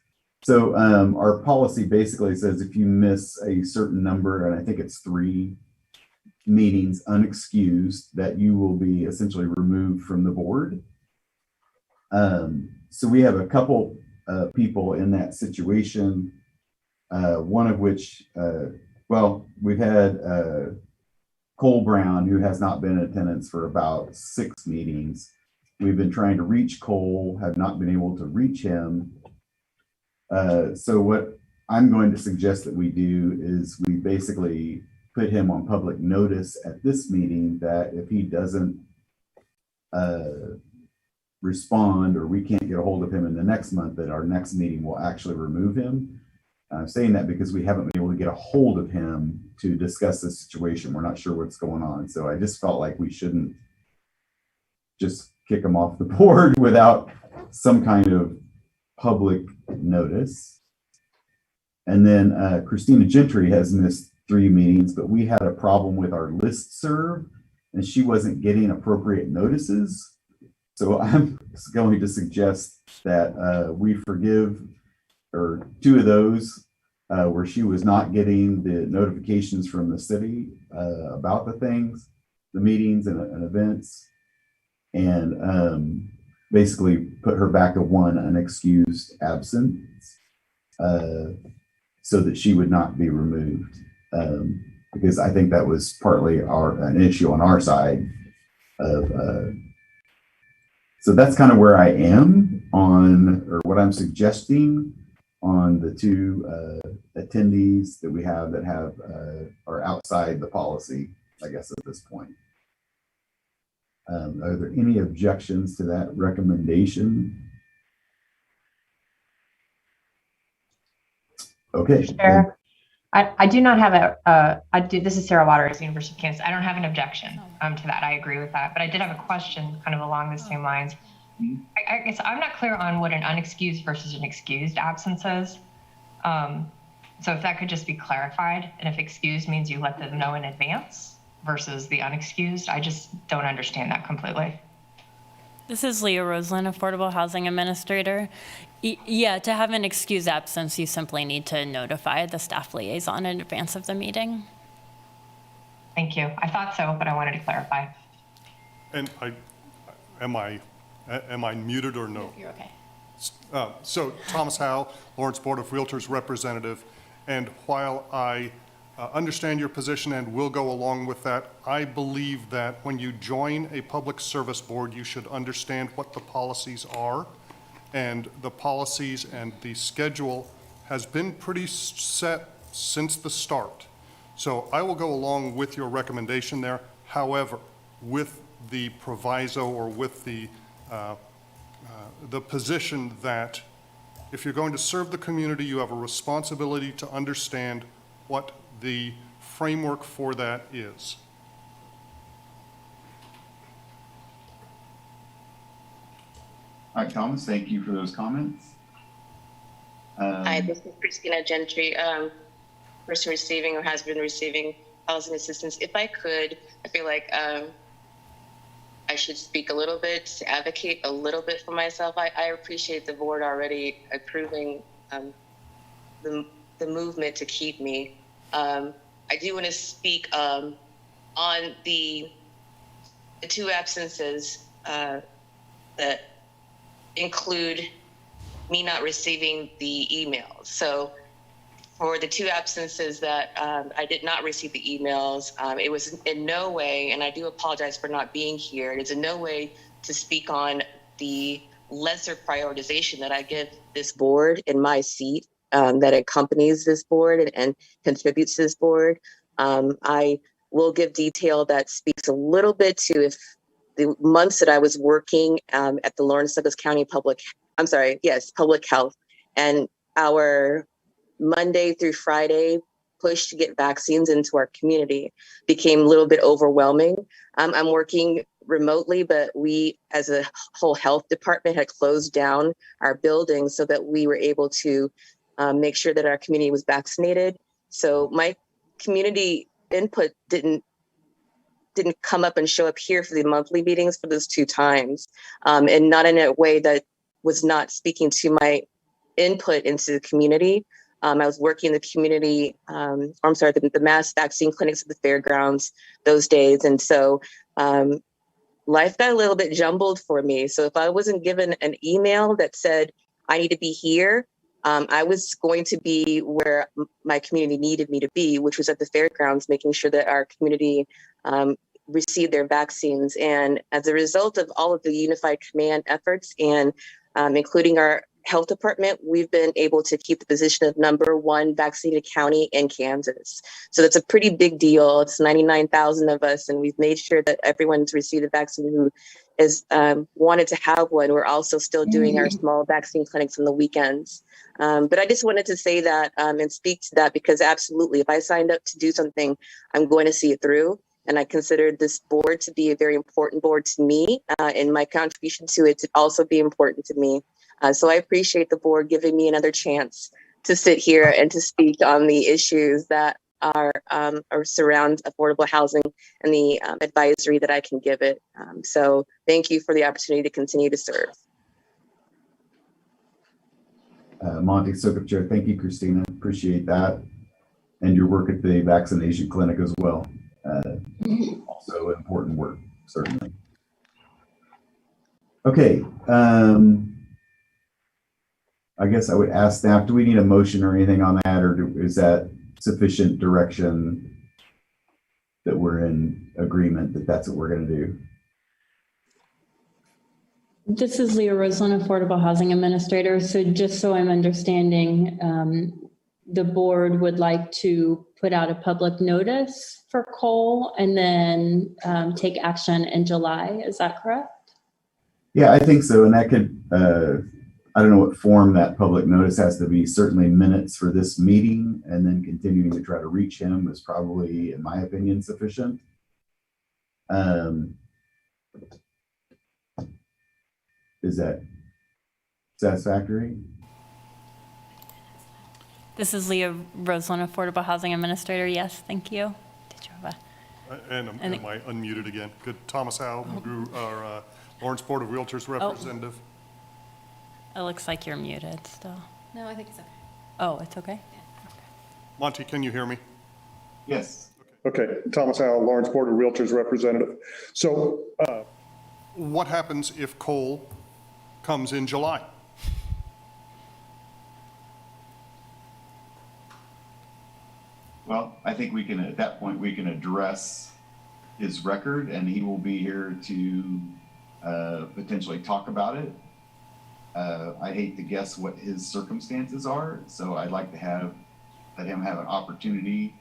So our policy basically says if you miss a certain number, and I think it's 3 meetings unexcused, that you will be essentially removed from the board. So we have a couple people in that situation, one of which, we've had Cole Brown, who has not been in attendance for about 6 meetings. We've been trying to reach Cole, have not been able to reach him. So what I'm going to suggest that we do is we basically put him on public notice at this meeting that if he doesn't respond, or we can't get a hold of him in the next month, that our next meeting will actually remove him. I'm saying that because we haven't been able to get a hold of him to discuss this situation. We're not sure what's going on. So I just felt like we shouldn't just kick him off the board without some kind of public notice. And then Christina Gentry has missed 3 meetings, but we had a problem with our listserv and she wasn't getting appropriate notices. So I'm going to suggest that we forgive or 2 of those where she was not getting the notifications from the city about the things, the meetings and events, and basically put her back to 1 unexcused absence so that she would not be removed. Because I think that was partly an issue on our side of, so that's kind of where I am on, or what I'm suggesting on the 2 attendees that we have that are outside the policy, I guess, at this point. Are there any objections to that recommendation? Okay. Sure. I do not have this is Sarah Waters, University of Kansas. I don't have an objection to that. I agree with that. But I did have a question kind of along the same lines. I guess I'm not clear on what an unexcused versus an excused absence is. So if that could just be clarified, and if excused means you let them know in advance versus the unexcused, I just don't understand that completely. This is Leah Roseland, Affordable Housing Administrator. Yeah, to have an excused absence, you simply need to notify the staff liaison in advance of the meeting. Thank you. I thought so, but I wanted to clarify. And am I muted or no? You're okay. So Thomas Howe, Lawrence Board of Realtors representative, and while I understand your position and will go along with that, I believe that when you join a public service board, you should understand what the policies are, and the policies and the schedule has been pretty set since the start. So I will go along with your recommendation there. However, with the proviso or with the position that if you're going to serve the community, you have a responsibility to understand what the framework for that is. All right, Thomas, thank you for those comments. Hi, this is Christina Gentry, person receiving or has been receiving housing assistance. If I could, I feel like I should speak a little bit, to advocate a little bit for myself. I appreciate the board already approving the movement to keep me. I do want to speak on the two absences that include me not receiving the emails. So for the two absences that I did not receive the emails, it was in no way, and I do apologize for not being here, it is in no way to speak on the lesser prioritization that I give this board in my seat that accompanies this board and contributes to this board. I will give detail that speaks a little bit to if the months that I was working at the Lawrence Douglas County Public Health, and our Monday through Friday push to get vaccines into our community became a little bit overwhelming. I'm working remotely, but we as a whole health department had closed down our building so that we were able to make sure that our community was vaccinated. So my community input didn't come up and show up here for the monthly meetings for those two times, and not in a way that was not speaking to my input into the community. I was working in the community, the mass vaccine clinics at the fairgrounds those days. And so life got a little bit jumbled for me. So if I wasn't given an email that said, I need to be here, I was going to be where my community needed me to be, which was at the fairgrounds, making sure that our community received their vaccines. And as a result of all of the unified command efforts and including our health department, we've been able to keep the position of #1 vaccinated county in Kansas. So that's a pretty big deal. It's 99,000 of us, and we've made sure that everyone's received a vaccine who is wanted to have one. We're also still doing our small vaccine clinics on the weekends. But I just wanted to say that and speak to that, because absolutely, if I signed up to do something, I'm going to see it through. And I consider this board to be a very important board to me, and my contribution to it to also be important to me. So I appreciate the board giving me another chance to sit here and to speak on the issues that are surround affordable housing and the advisory that I can give it. So thank you for the opportunity to continue to serve. Monty Sukup Chair, thank you, Christina. Appreciate that. And your work at the vaccination clinic as well. Also important work, certainly. Okay. I guess I would ask staff, do we need a motion or anything on that, or is that sufficient direction that we're in agreement that that's what we're going to do? This is Leah Roseland, Affordable Housing Administrator. So just so I'm understanding, the board would like to put out a public notice for Cole and then take action in July. Is that correct? Yeah, I think so. And that could I don't know what form that public notice has to be. Certainly minutes for this meeting and then continuing to try to reach him is probably, in my opinion, sufficient. Is that satisfactory? This is Leah Roseland, Affordable Housing Administrator. Yes, thank you. Did you have And am I unmuted again? Good. Thomas Howe, our Lawrence Board of Realtors representative. It looks like you're muted still. No, I think it's okay. Oh, it's okay? Monty, can you hear me? Yes. Okay, Thomas Howe, Lawrence Board of Realtors representative. So, What happens if Cole comes in July? Well, I think we can, at that point, we can address his record and he will be here to potentially talk about it. I hate to guess what his circumstances are, so I'd like to let him have an opportunity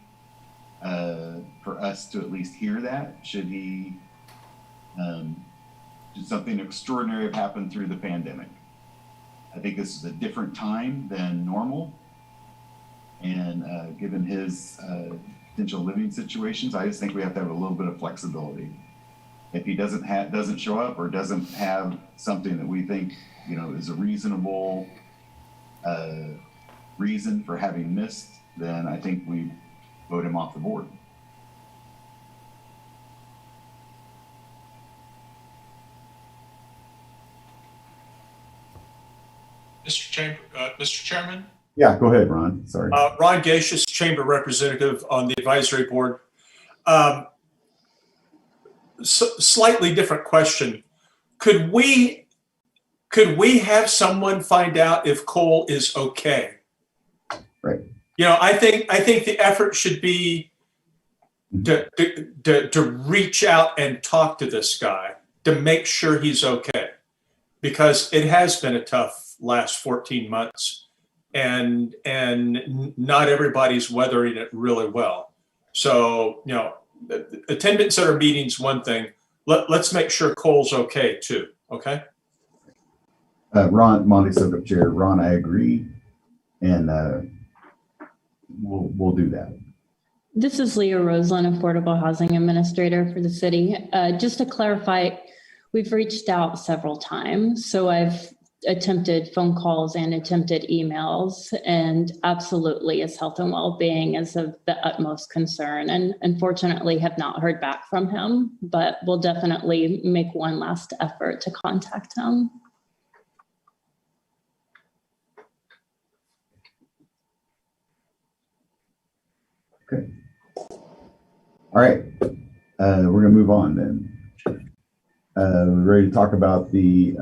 for us to at least hear that, should he, should something extraordinary have happened through the pandemic. I think this is a different time than normal. And given his potential living situations, I just think we have to have a little bit of flexibility. If he doesn't show up or doesn't have something that we think, you know, is a reasonable reason for having missed, then I think we vote him off the board. Mr. Chairman? Yeah, go ahead, Ron. Sorry. Ron Gacious, Chamber Representative on the Advisory Board. Slightly different question. Could we have someone find out if Cole is okay? Right. You know, I think the effort should be to reach out and talk to this guy to make sure he's okay, because it has been a tough last 14 months. And not everybody's weathering it really well. So, you know, attendance at our meeting's one thing. Let's make sure Cole's okay too, okay? Ron, Monty Sokup Chair. Ron, I agree. And we'll do that. This is Leah Roseland, Affordable Housing Administrator for the city. Just to clarify, we've reached out several times. So I've attempted phone calls and attempted emails, and absolutely his health and well-being is of the utmost concern, and unfortunately have not heard back from him, but we'll definitely make one last effort to contact him. Okay. All right. We're gonna move on then. We're ready to talk about the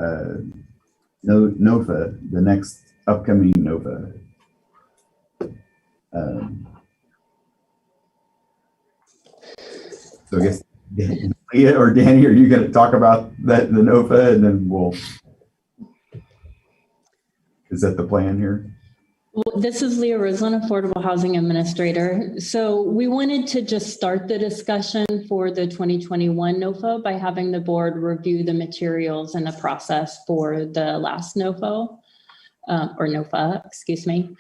NOFA, the next upcoming NOFA. So I guess Leah or Danny, are you going to talk about the NOFA, and then we'll, is that the plan here? Well, this is Leah Roseland, Affordable Housing Administrator. So we wanted to just start the discussion for the 2021 NOFA by having the board review the materials and the process for the last NOFA, or NOFA, excuse me.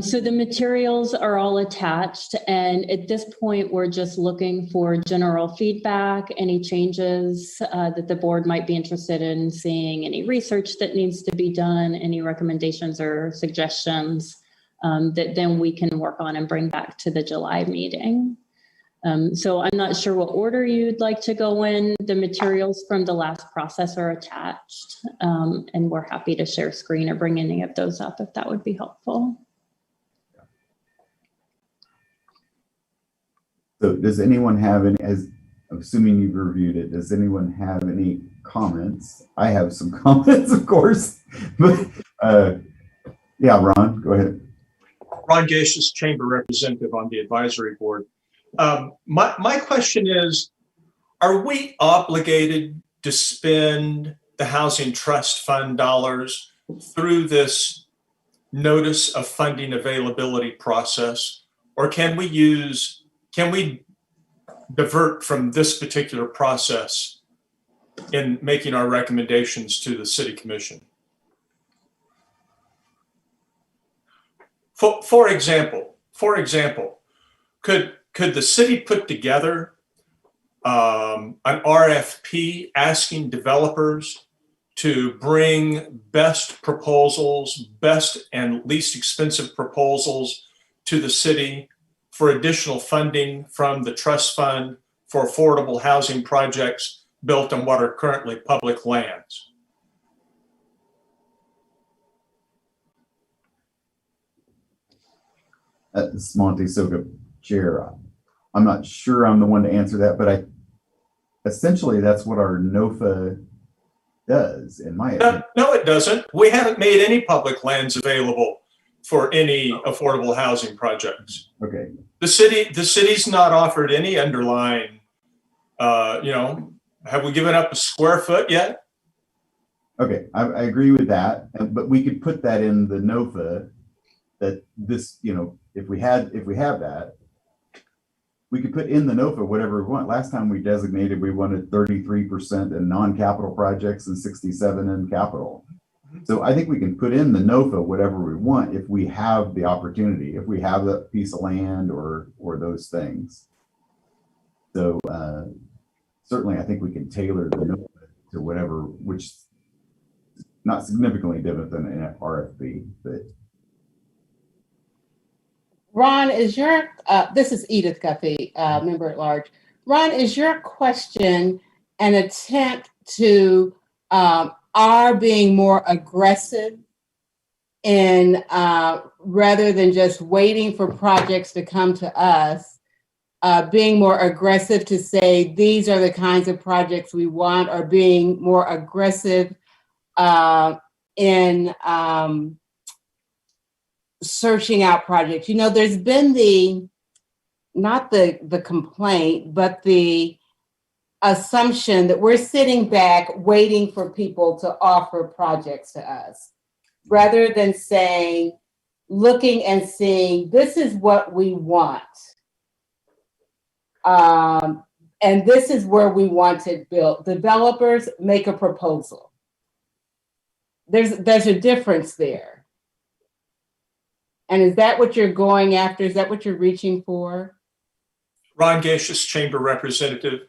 So the materials are all attached, and at this point, we're just looking for general feedback, any changes that the board might be interested in seeing, any research that needs to be done, any recommendations or suggestions that then we can work on and bring back to the July meeting. So I'm not sure what order you'd like to go in. The materials from the last process are attached, and we're happy to share screen or bring any of those up if that would be helpful. So does anyone have any, as I'm assuming you've reviewed it, does anyone have any comments? I have some comments, of course, but yeah, Ron, go ahead. Ron Gacious, Chamber Representative on the Advisory Board. My question is, are we obligated to spend the Housing Trust Fund dollars through this notice of funding availability process, or can we divert from this particular process in making our recommendations to the City Commission? For example, could the city put together an RFP asking developers to bring best proposals, best and least expensive proposals to the city for additional funding from the trust fund for affordable housing projects built on what are currently public lands? This is Monte Soga, Chair. I'm not sure I'm the one to answer that, but essentially that's what our NOFA does, in my opinion. No, it doesn't. We haven't made any public lands available for any affordable housing projects. Okay. The city's not offered any underlying, have we given up a square foot yet? Okay, I agree with that, but we could put that in the NOFA that this, if we have that, we could put in the NOFA whatever we want. Last time we designated, we wanted 33% in non-capital projects and 67 in capital. So I think we can put in the NOFA whatever we want if we have the opportunity, if we have that piece of land or those things. So certainly I think we can tailor the NOFA to whatever, which is not significantly different than an RFP, but. Ron, is your, this is Edith Guffey, member at large. Ron, is your question an attempt to are being more aggressive in rather than just waiting for projects to come to us, being more aggressive to say these are the kinds of projects we want, or being more aggressive in searching out projects? There's been not the complaint, but the assumption that we're sitting back waiting for people to offer projects to us, rather than looking and seeing, this is what we want. And this is where we want it built. Developers make a proposal. There's a difference there. And is that what you're going after? Is that what you're reaching for? Ron Gacious, Chamber Representative.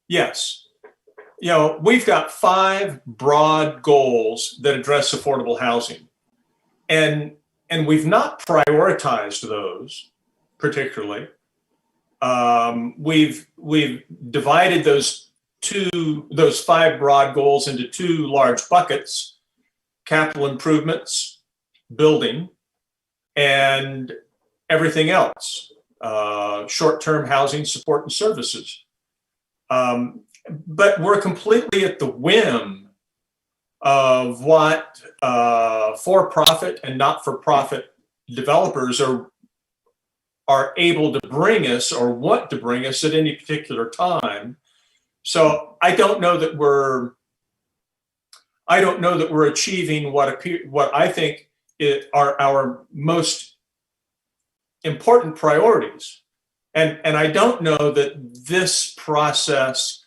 Yes. We've got 5 broad goals that address affordable housing. And we've not prioritized those particularly. We've divided those 5 broad goals into 2 large buckets: capital improvements, building, and everything else, short-term housing support and services. But we're completely at the whim of what for-profit and not-for-profit developers are able to bring us or want to bring us at any particular time. So I don't know that we're achieving what I think are our most important priorities. And I don't know that this process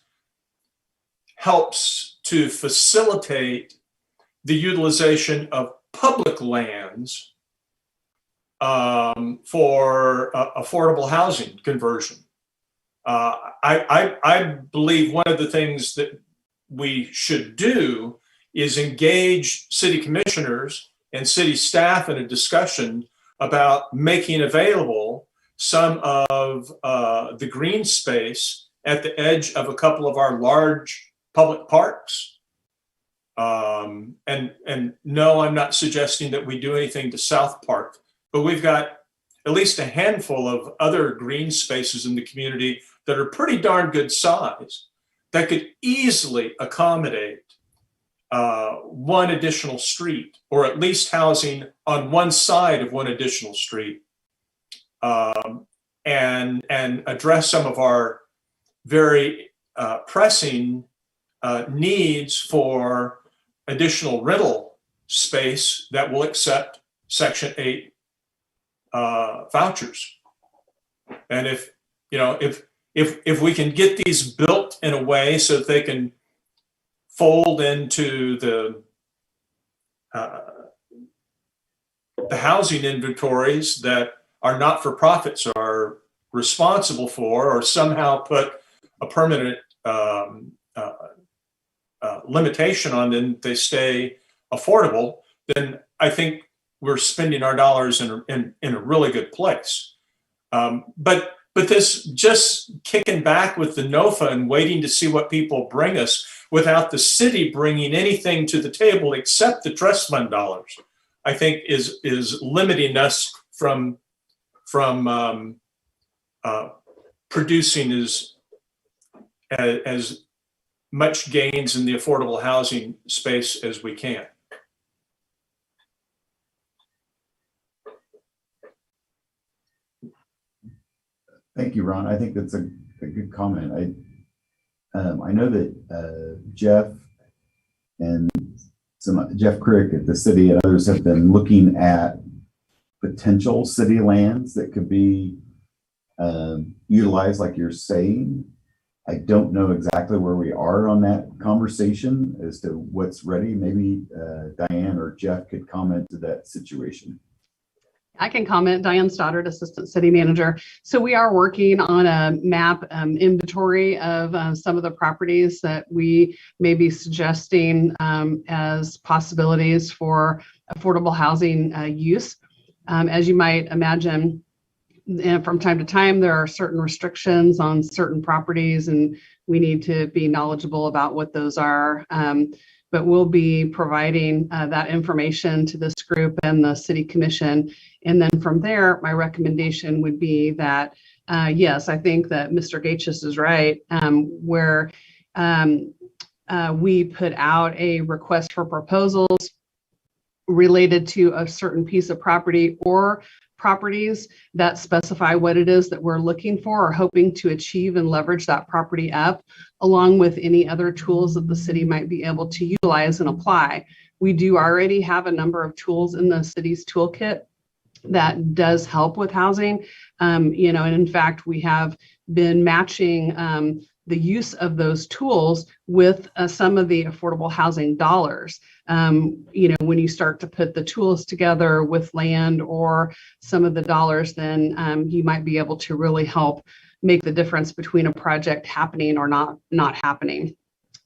helps to facilitate the utilization of public lands for affordable housing conversion. I believe one of the things that we should do is engage city commissioners and city staff in a discussion about making available some of the green space at the edge of a couple of our large public parks. And no, I'm not suggesting that we do anything to South Park, but we've got at least a handful of other green spaces in the community that are pretty darn good size that could easily accommodate one additional street, or at least housing on one side of one additional street, and address some of our very pressing needs for additional rental space that will accept Section 8 vouchers. And if we can get these built in a way so that they can fold into the the housing inventories that our not-for-profits are responsible for, or somehow put a permanent limitation on them, they stay affordable, then I think we're spending our dollars in a really good place. But this just kicking back with the NOFA and waiting to see what people bring us without the city bringing anything to the table except the trust fund dollars, I think is limiting us from producing as much gains in the affordable housing space as we can. Thank you, Ron. I think that's a good comment. I know that Jeff and Jeff Crick at the city and others have been looking at potential city lands that could be utilized, like you're saying. I don't know exactly where we are on that conversation as to what's ready. Maybe Diane or Jeff could comment to that situation. I can comment. Diane Stoddard, Assistant City Manager. So we are working on a map inventory of some of the properties that we may be suggesting as possibilities for affordable housing use. As you might imagine, from time to time, there are certain restrictions on certain properties, and we need to be knowledgeable about what those are. But we'll be providing that information to this group and the City Commission. And then from there, my recommendation would be that, yes, I think that Mr. Gates is right, where we put out a request for proposals related to a certain piece of property or properties that specify what it is that we're looking for or hoping to achieve and leverage that property up, along with any other tools that the city might be able to utilize and apply. We do already have a number of tools in the city's toolkit that does help with housing. And in fact, we have been matching the use of those tools with some of the affordable housing dollars. When you start to put the tools together with land or some of the dollars, then you might be able to really help make the difference between a project happening or not happening.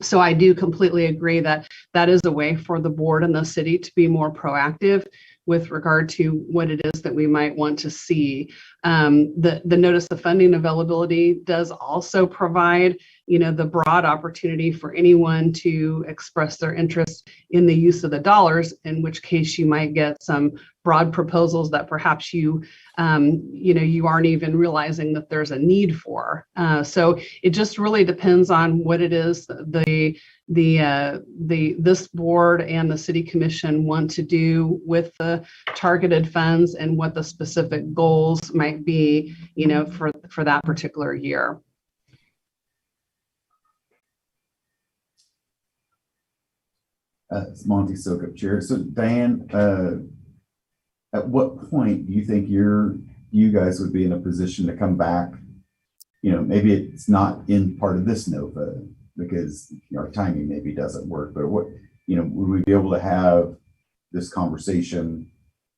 So I do completely agree that that is a way for the board and the city to be more proactive with regard to what it is that we might want to see. The notice of funding availability does also provide, the broad opportunity for anyone to express their interest in the use of the dollars, in which case you might get some broad proposals that perhaps you aren't even realizing that there's a need for. So it just really depends on what it is this board and the City Commission want to do with the targeted funds and what the specific goals might be, for that particular year. It's Monty Sokup, Chair. So Diane, at what point do you think you guys would be in a position to come back? Maybe it's not in part of this NOFA because our timing maybe doesn't work, but would we be able to have this conversation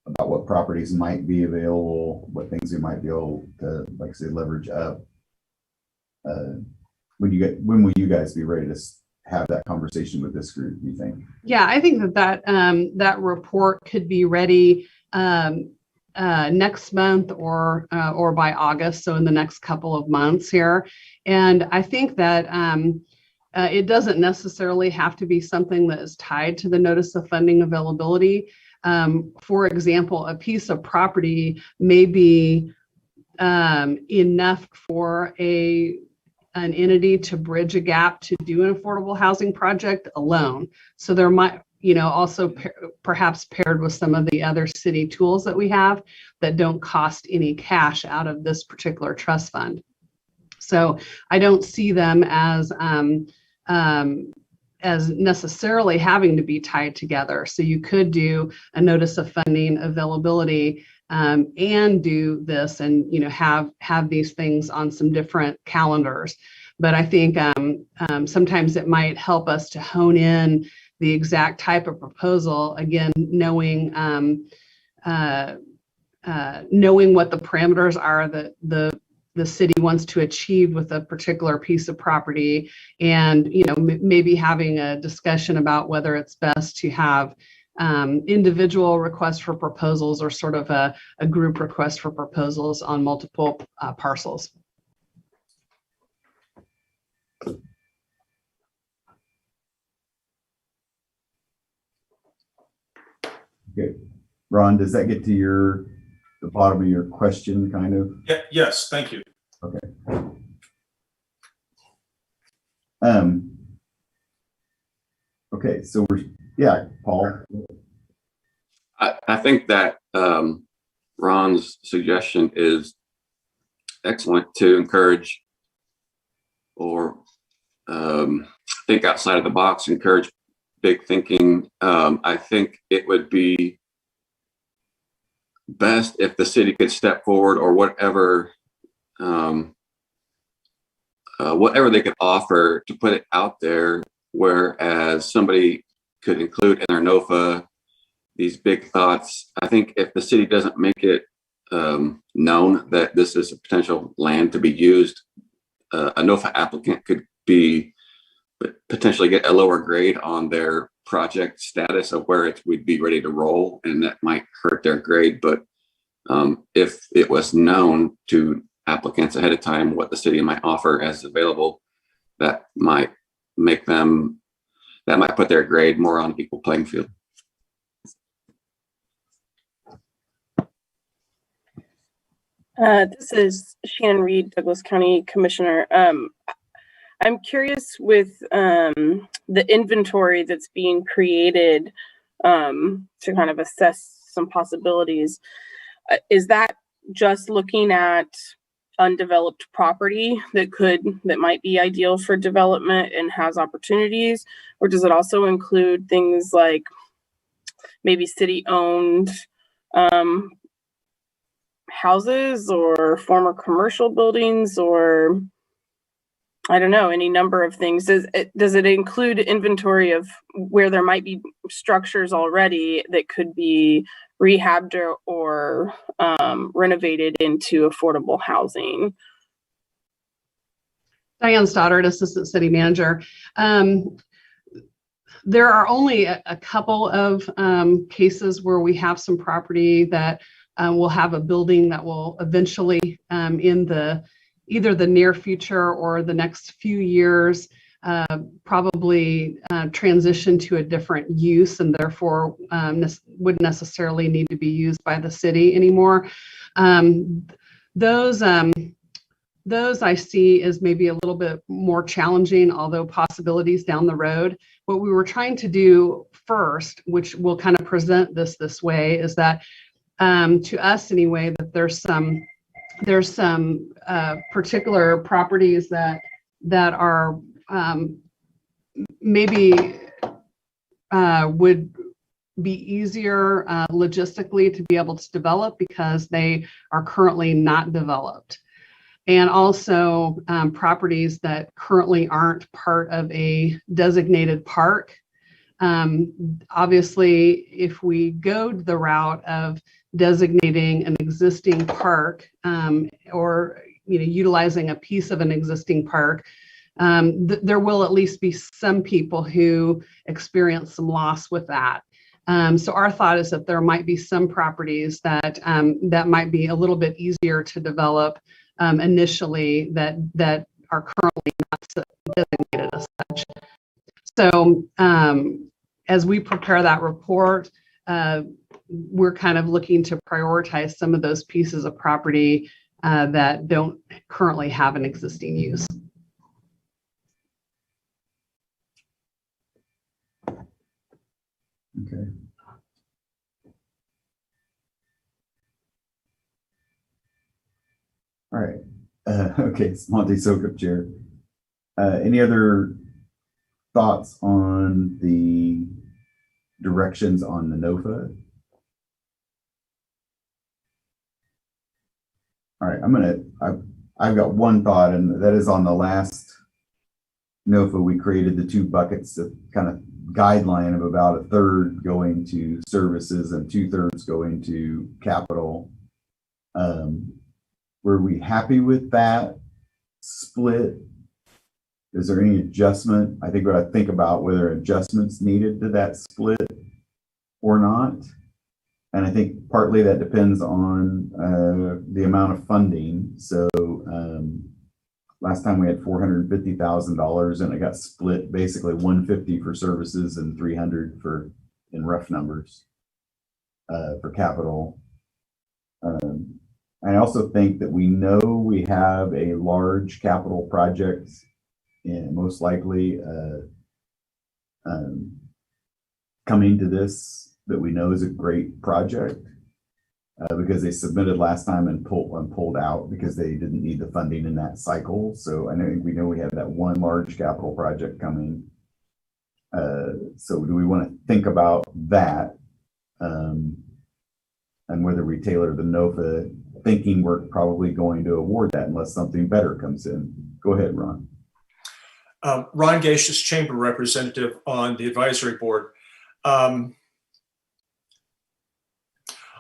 about what properties might be available, what things we might be able to, like I say, leverage up? When will you guys be ready to have that conversation with this group, do you think? Yeah, I think that report could be ready next month or by August, so in the next couple of months here. And I think that it doesn't necessarily have to be something that is tied to the notice of funding availability. For example, a piece of property may be enough for an entity to bridge a gap to do an affordable housing project alone. So there might, also perhaps paired with some of the other city tools that we have that don't cost any cash out of this particular trust fund. So I don't see them as necessarily having to be tied together. So you could do a notice of funding availability and do this and have these things on some different calendars. But I think sometimes it might help us to hone in the exact type of proposal, again, knowing knowing what the parameters are that the city wants to achieve with a particular piece of property, and maybe having a discussion about whether it's best to have individual requests for proposals or sort of a group request for proposals on multiple parcels. Okay, Ron, does that get to the bottom of your question, kind of? Yeah, yes, thank you. Okay. Okay, so Paul. I think that Ron's suggestion is excellent to encourage or think outside of the box, encourage big thinking. I think it would be best if the city could step forward, or whatever they could offer to put it out there, whereas somebody could include in their NOFA these big thoughts. I think if the city doesn't make it known that this is a potential land to be used, a NOFA applicant could potentially get a lower grade on their project status of where it would be ready to roll, and that might hurt their grade. But if it was known to applicants ahead of time what the city might offer as available, that might put their grade more on an equal playing field. This is Shannon Reed, Douglas County Commissioner. I'm curious with the inventory that's being created to kind of assess some possibilities. Is that just looking at undeveloped property that might be ideal for development and has opportunities, or does it also include things like maybe city-owned houses or former commercial buildings, or I don't know, any number of things? Does it include inventory of where there might be structures already that could be rehabbed or renovated into affordable housing? Diane Stoddard, Assistant City Manager. There are only a couple of cases where we have some property that will have a building that will eventually, in either the near future or the next few years, probably transition to a different use, and therefore wouldn't necessarily need to be used by the city anymore. Those I see as maybe a little bit more challenging, although possibilities down the road. What we were trying to do first, which we'll kind of present this way, is that to us anyway, that there's some particular properties that are maybe would be easier logistically to be able to develop because they are currently not developed. And also properties that currently aren't part of a designated park. Obviously, if we go the route of designating an existing park or utilizing a piece of an existing park, there will at least be some people who experience some loss with that. So our thought is that there might be some properties that might be a little bit easier to develop initially that are currently not designated as such. So as we prepare that report, we're kind of looking to prioritize some of those pieces of property that don't currently have an existing use. Okay. All right. Okay, Monty Sokup, Chair. Any other thoughts on the directions on the NOFA? All right, I've got one thought, and that is on the last NOFA, we created the two buckets of kind of guideline of about a third going to services and 2/3 going to capital. Were we happy with that split? Is there any adjustment? I think what I think about whether adjustments needed to that split or not. And I think partly that depends on the amount of funding. So last time we had $450,000 and it got split basically 150 for services and 300 for, in rough numbers, for capital. I also think that we know we have a large capital project, and most likely coming to this, that we know is a great project because they submitted last time and pulled out because they didn't need the funding in that cycle. So I know we have that one large capital project coming. So do we want to think about that and whether we tailor the NOFA, thinking we're probably going to award that unless something better comes in? Go ahead, Ron. Ron Gacious, Chamber Representative on the advisory board.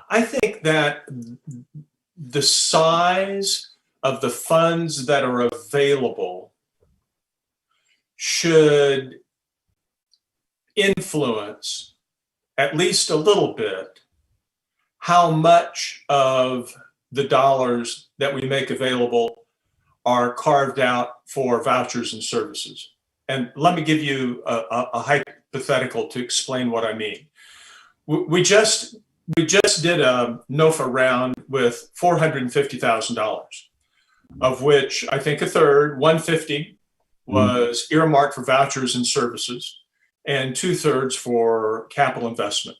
I think that the size of the funds that are available should influence, at least a little bit, how much of the dollars that we make available are carved out for vouchers and services. And let me give you a hypothetical to explain what I mean. We just did a NOFA round with $450,000, of which I think a third, 150, was earmarked for vouchers and services, and 2/3 for capital investment.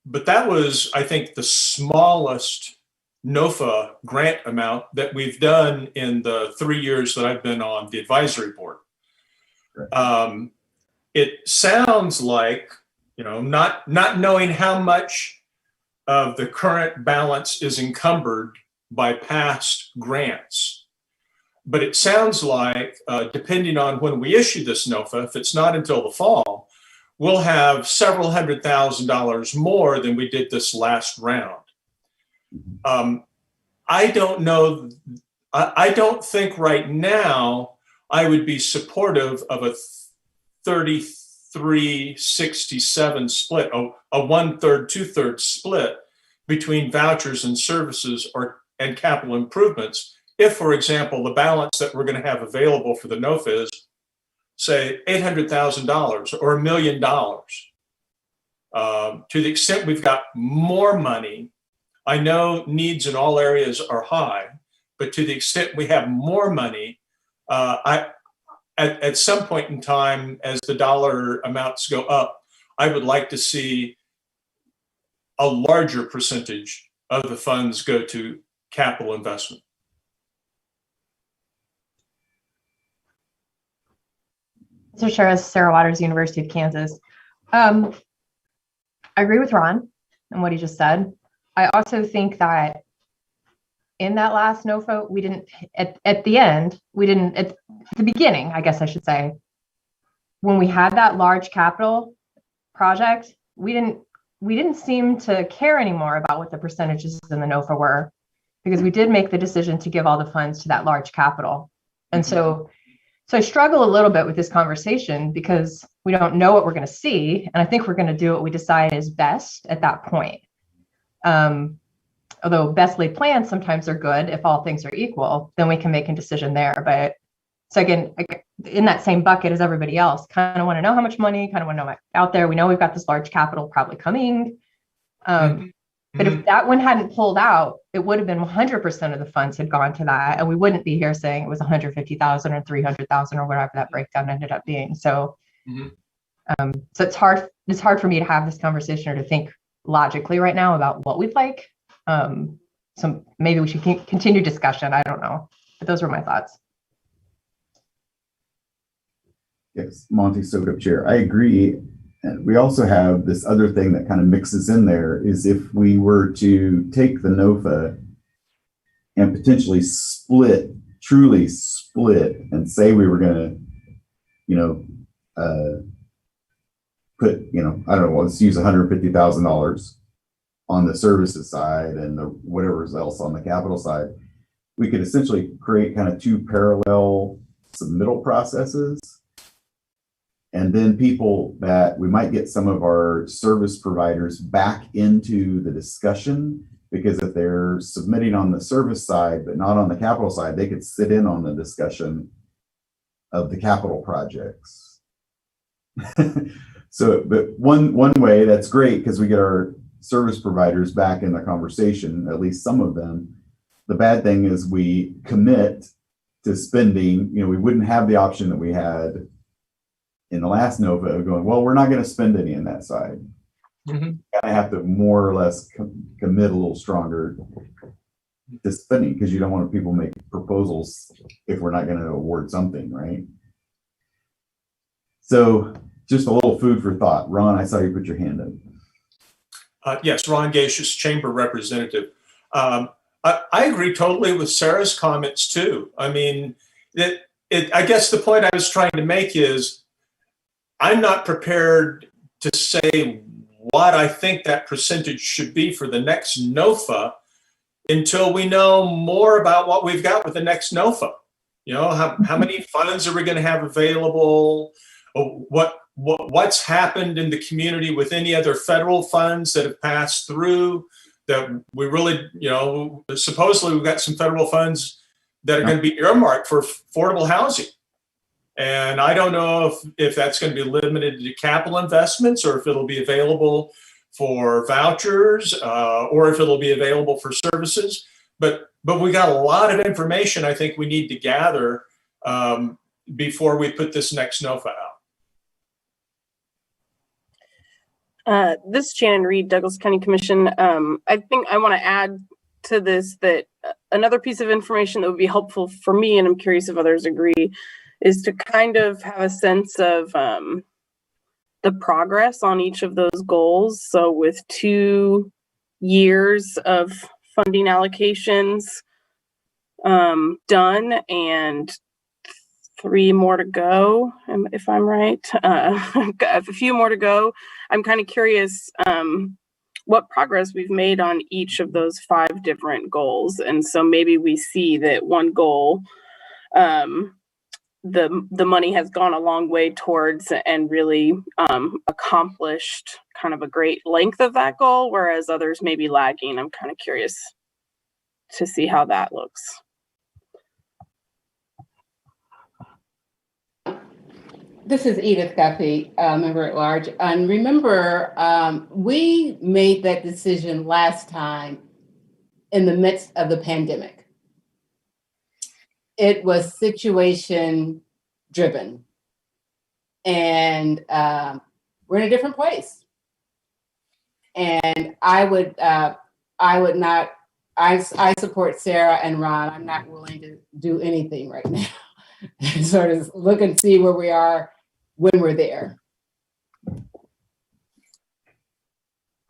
But that was, I think, the smallest NOFA grant amount that we've done in the 3 years that I've been on the advisory board. It sounds like, you know, not knowing how much of the current balance is encumbered by past grants, but it sounds like, depending on when we issue this NOFA, if it's not until the fall, we'll have several $100,000 more than we did this last round. I don't know. I don't think right now I would be supportive of a 33-67 split, a 1/3, 2/3 split between vouchers and services and capital improvements. If, for example, the balance that we're going to have available for the NOFA is, say, $800,000 or $1 million, to the extent we've got more money. I know needs in all areas are high, but to the extent we have more money, at some point in time, as the dollar amounts go up, I would like to see a larger percentage of the funds go to capital investment. Mr. Chair, Sarah Waters, University of Kansas. I agree with Ron and what he just said. I also think that in that last NOFA, we didn't, at the end, we didn't, at the beginning, I guess I should say, when we had that large capital project, we didn't seem to care anymore about what the percentages in the NOFA were, because we did make the decision to give all the funds to that large capital. And so I struggle a little bit with this conversation because we don't know what we're going to see. And I think we're going to do what we decide is best at that point. Although best laid plans sometimes are good if all things are equal, then we can make a decision there. But so again, in that same bucket as everybody else, kind of want to know how much money, kind of want to know what's out there. We know we've got this large capital probably coming. But if that one hadn't pulled out, it would have been 100% of the funds had gone to that. And we wouldn't be here saying it was 150,000 or 300,000 or whatever that breakdown ended up being. So, so it's hard for me to have this conversation or to think logically right now about what we'd like. So maybe we should continue discussion. I don't know, but those were my thoughts. Yes, Monty Sokup, Chair. I agree. And we also have this other thing that kind of mixes in there is if we were to take the NOFA and potentially split truly split and say we were gonna, you know, put, you know, I don't know, let's use $150,000 on the services side and the whatever else on the capital side, we could essentially create kind of two parallel submittal processes. And then people that we might get some of our service providers back into the discussion, because if they're submitting on the service side, but not on the capital side, they could sit in on the discussion of the capital projects. So, but one way that's great, because we get our service providers back in the conversation, at least some of them. The bad thing is we commit to spending, you know, we wouldn't have the option that we had in the last NOFA of going, well, we're not going to spend any on that side. Mm-hmm. Kind of have to more or less commit a little stronger to spending, because you don't want people make proposals if we're not going to award something, right? So just a little food for thought. Ron, I saw you put your hand up. Yes, Ron Gacious, Chamber Representative. I agree totally with Sarah's comments too. I mean, I guess the point I was trying to make is I'm not prepared to say what I think that percentage should be for the next NOFA until we know more about what we've got with the next NOFA. You know, how many funds are we going to have available? What's happened in the community with any other federal funds that have passed through that we really, you know, supposedly we've got some federal funds that are going to be earmarked for affordable housing. And I don't know if that's going to be limited to capital investments, or if it'll be available for vouchers, or if it'll be available for services. But we got a lot of information I think we need to gather before we put this next NOFA out. This is Shannon Reed, Douglas County Commission. I think I want to add to this that another piece of information that would be helpful for me, and I'm curious if others agree, is to kind of have a sense of the progress on each of those goals. So with 2 years of funding allocations done and 3 more to go, if I'm right, a few more to go, I'm kind of curious what progress we've made on each of those 5 different goals. And so maybe we see that one goal, the money has gone a long way towards and really accomplished kind of a great length of that goal, whereas others may be lagging. I'm kind of curious to see how that looks. This is Edith Guffey, member at large. And remember, we made that decision last time in the midst of the pandemic. It was situation driven, and we're in a different place. And I support Sarah and Ron. I'm not willing to do anything right now. Sort of look and see where we are when we're there.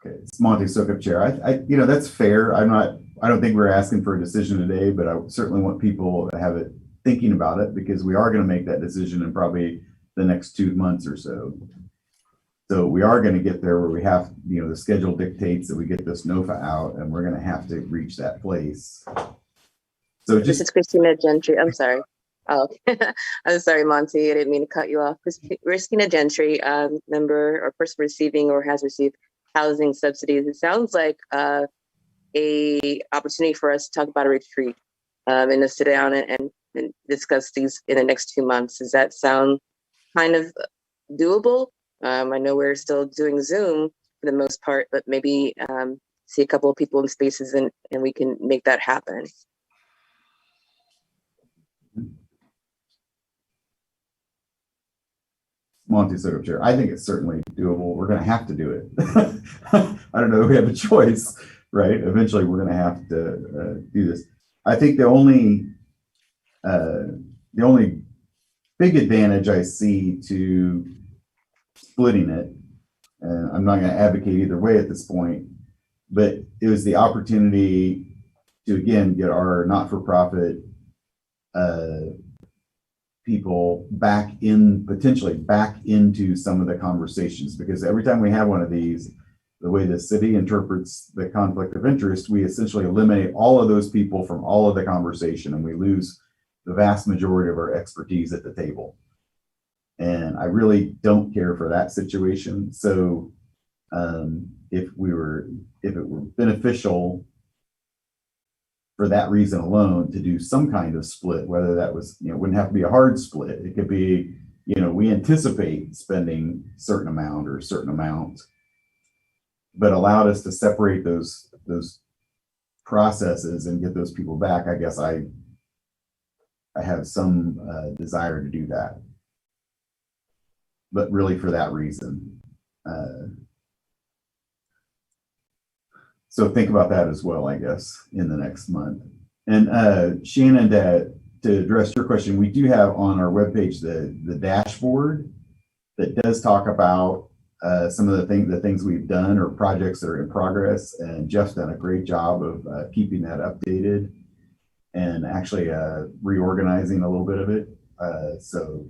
Okay, it's Monty Sokup, Chair. I you know, that's fair. I don't think we're asking for a decision today, but I certainly want people to have it thinking about it, because we are going to make that decision in probably the next 2 months or so. So we are going to get there where we have, you know, the schedule dictates that we get this NOFA out, and we're going to have to reach that place. So this is Christina Gentry. I'm sorry. Oh, I'm sorry, Monty. I didn't mean to cut you off. Christina Gentry, member or person receiving or has received housing subsidies. It sounds like a opportunity for us to talk about a retreat and to sit down and discuss these in the next 2 months. Does that sound kind of doable? I know we're still doing Zoom for the most part, but maybe see a couple of people in spaces and we can make that happen. Monty Sokup, Chair. I think it's certainly doable. We're going to have to do it. I don't know if we have a choice, right? Eventually, we're going to have to do this. I think the only big advantage I see to splitting it, and I'm not going to advocate either way at this point, but it was the opportunity to, again, get our not-for-profit people potentially back into some of the conversations, because every time we have one of these, the way the city interprets the conflict of interest, we essentially eliminate all of those people from all of the conversation, and we lose the vast majority of our expertise at the table. And I really don't care for that situation. So if it were beneficial for that reason alone to do some kind of split, whether that was, it wouldn't have to be a hard split. It could be, we anticipate spending certain amount or a certain amount, but allowed us to separate those processes and get those people back. I guess I have some desire to do that, but really for that reason. So think about that as well, I guess, in the next month. And Shannon, to address your question, we do have on our webpage the dashboard that does talk about some of the things we've done or projects that are in progress. And Jeff's done a great job of keeping that updated and actually reorganizing a little bit of it. So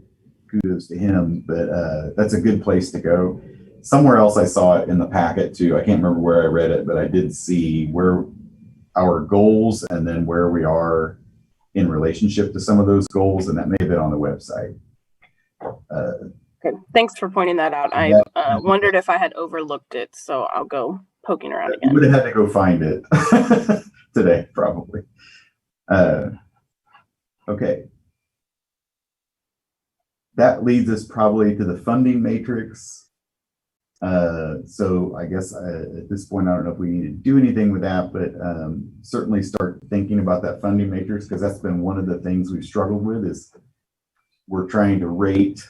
kudos to him, but that's a good place to go. Somewhere else I saw it in the packet too. I can't remember where I read it, but I did see where our goals and then where we are in relationship to some of those goals, and that may have been on the website. Okay, thanks for pointing that out. I wondered if I had overlooked it, so I'll go poking around again. You would have had to go find it today, probably. Okay. That leads us probably to the funding matrix. So I guess at this point, I don't know if we need to do anything with that, but certainly start thinking about that funding matrix, because that's been one of the things we've struggled with. Is we're trying to rate,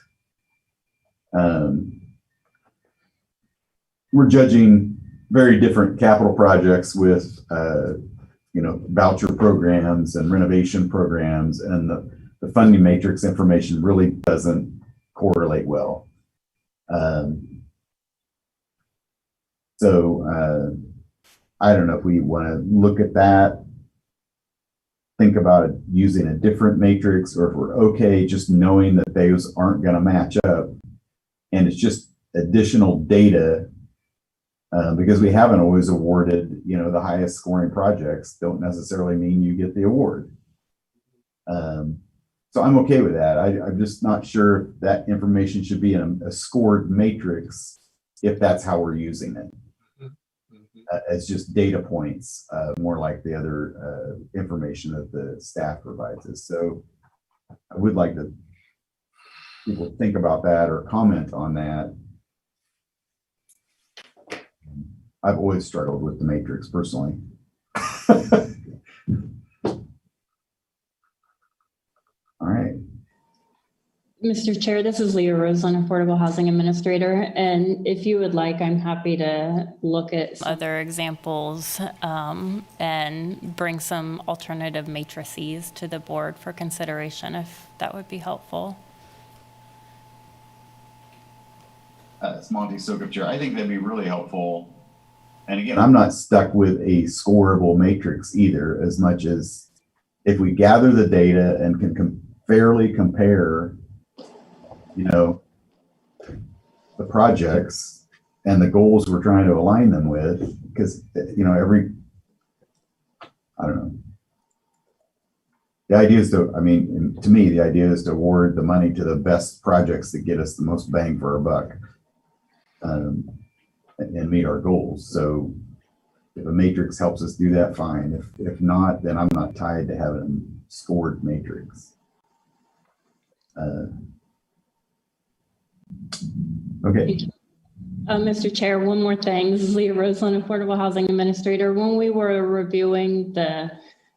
we're judging very different capital projects with voucher programs and renovation programs, and the funding matrix information really doesn't correlate well. So I don't know if we want to look at that, think about it using a different matrix, or if we're okay just knowing that those aren't going to match up and it's just additional data, because we haven't always awarded, the highest scoring projects don't necessarily mean you get the award. So I'm okay with that. I'm just not sure if that information should be in a scored matrix if that's how we're using it. As just data points, more like the other information that the staff provides us. So I would like to people think about that or comment on that. I've always struggled with the matrix personally. All right. Mr. Chair, this is Leah Roseland, Affordable Housing Administrator. And if you would like, I'm happy to look at other examples and bring some alternative matrices to the board for consideration, if that would be helpful. It's Monty Sokup, Chair. I think that'd be really helpful. And again, I'm not stuck with a scoreable matrix either, as much as if we gather the data and can fairly compare the projects and the goals we're trying to align them with, because I don't know. The idea is to me, the idea is to award the money to the best projects that get us the most bang for our buck, and meet our goals. So if a matrix helps us do that, fine. If not, then I'm not tied to having a scored matrix. Okay. Mr. Chair, one more thing. This is Leah Roseland, Affordable Housing Administrator. When we were reviewing the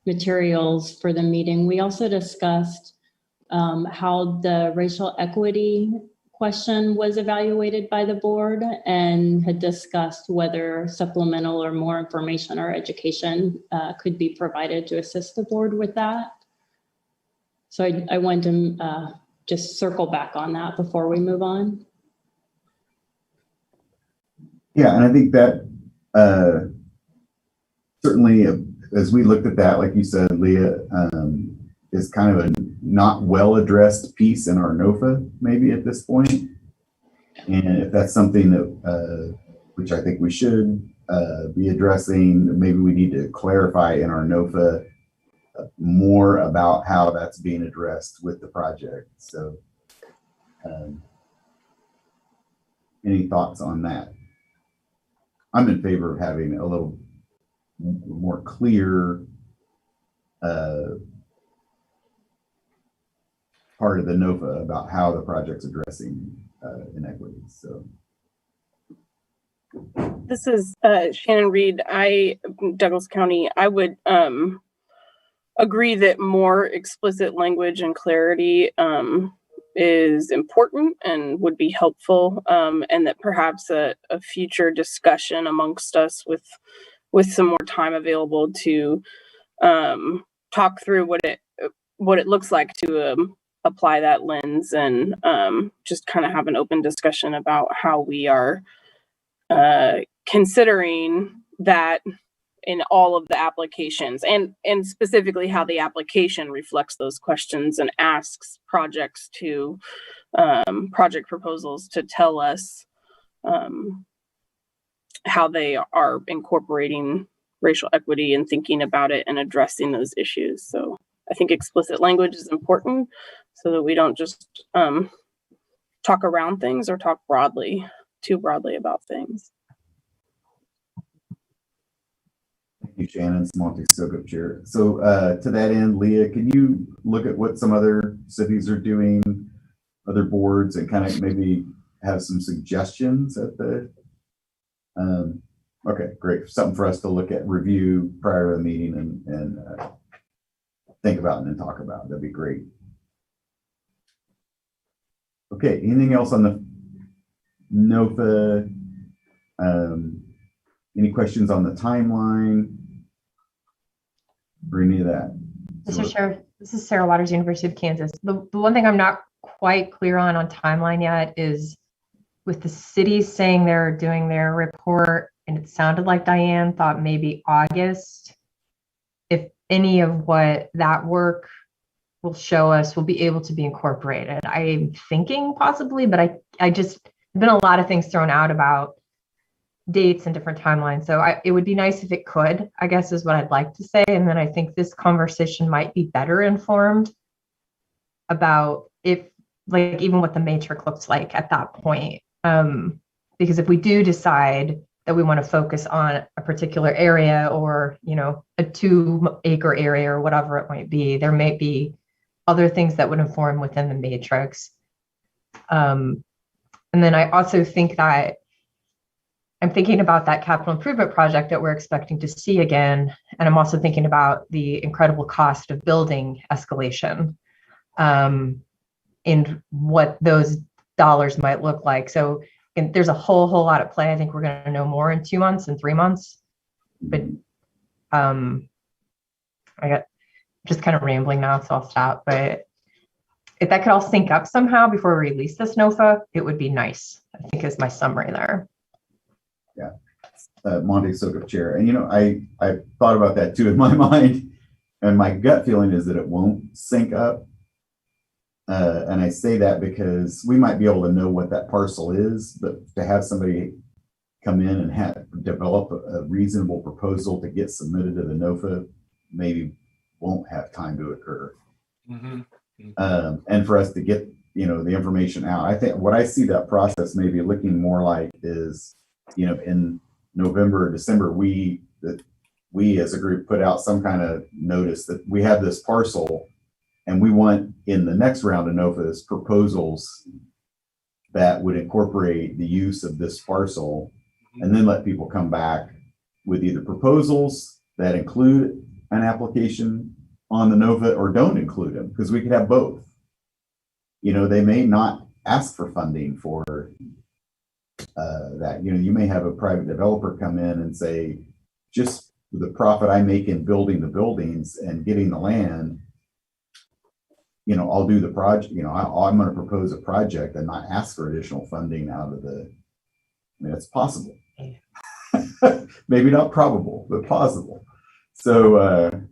materials for the meeting, we also discussed how the racial equity question was evaluated by the board, and had discussed whether supplemental or more information or education could be provided to assist the board with that. So I wanted to just circle back on that before we move on. Yeah, and I think that certainly, as we looked at that, like you said, Leah, is kind of a not well addressed piece in our NOFA maybe at this point. And if that's something that, which I think we should be addressing, maybe we need to clarify in our NOFA more about how that's being addressed with the project. So any thoughts on that? I'm in favor of having a little more clear part of the NOFA about how the project's addressing inequities. So this is Shannon Reed. Douglas County, I would agree that more explicit language and clarity is important and would be helpful, and that perhaps a future discussion amongst us with some more time available to talk through what it looks like to apply that lens, and just kind of have an open discussion about how we are considering that in all of the applications, and specifically how the application reflects those questions and asks projects to project proposals to tell us how they are incorporating racial equity and thinking about it and addressing those issues. So I think explicit language is important so that we don't just talk around things or talk too broadly about things. thank you, Shannon. Monty Sokup Chair. So to that end, Leah, can you look at what some other cities are doing, other boards, and kind of maybe have some suggestions at the okay, great. Something for us to look at, review prior to the meeting and think about and then talk about. That'd be great. Okay, anything else on the NOFA? Any questions on the timeline or any of that? Mr. Sheriff, this is Sarah Waters, University of Kansas. The one thing I'm not quite clear on timeline yet is with the cities saying they're doing their report, and it sounded like Diane thought maybe August. If any of what that work will show us will be able to be incorporated. I'm thinking possibly, but I just, been a lot of things thrown out about dates and different timelines. So it would be nice if it could, I guess is what I'd like to say. And then I think this conversation might be better informed about if, like, even what the matrix looks like at that point. Because if we do decide that we want to focus on a particular area or, you know, a 2-acre area or whatever it might be, there may be other things that would inform within the matrix. And then I also think that I'm thinking about that capital improvement project that we're expecting to see again. And I'm also thinking about the incredible cost of building escalation and what those dollars might look like. So there's a whole lot at play. I think we're going to know more in 2 months and 3 months. But I got just kind of rambling now, so I'll stop. But if that could all sync up somehow before we release this NOFA, it would be nice, I think, is my summary there. Yeah, Monty Sokup Chair. And, you know, I thought about that too in my mind, and my gut feeling is that it won't sync up. And I say that because we might be able to know what that parcel is, but to have somebody come in and develop a reasonable proposal to get submitted to the NOFA maybe won't have time to occur. And for us to get, you know, the information out. I think what I see that process maybe looking more like is, you know, in November or December, we as a group put out some kind of notice that we have this parcel and we want in the next round of NOFAs proposals that would incorporate the use of this parcel, and then let people come back with either proposals that include an application on the NOFA or don't include them, because we could have both. You know, they may not ask for funding for that. You know, you may have a private developer come in and say, just the profit I make in building the buildings and getting the land, you know, I'll do the project. You know, I'm going to propose a project and not ask for additional funding out of the, I mean, it's possible. Maybe not probable, but possible. So,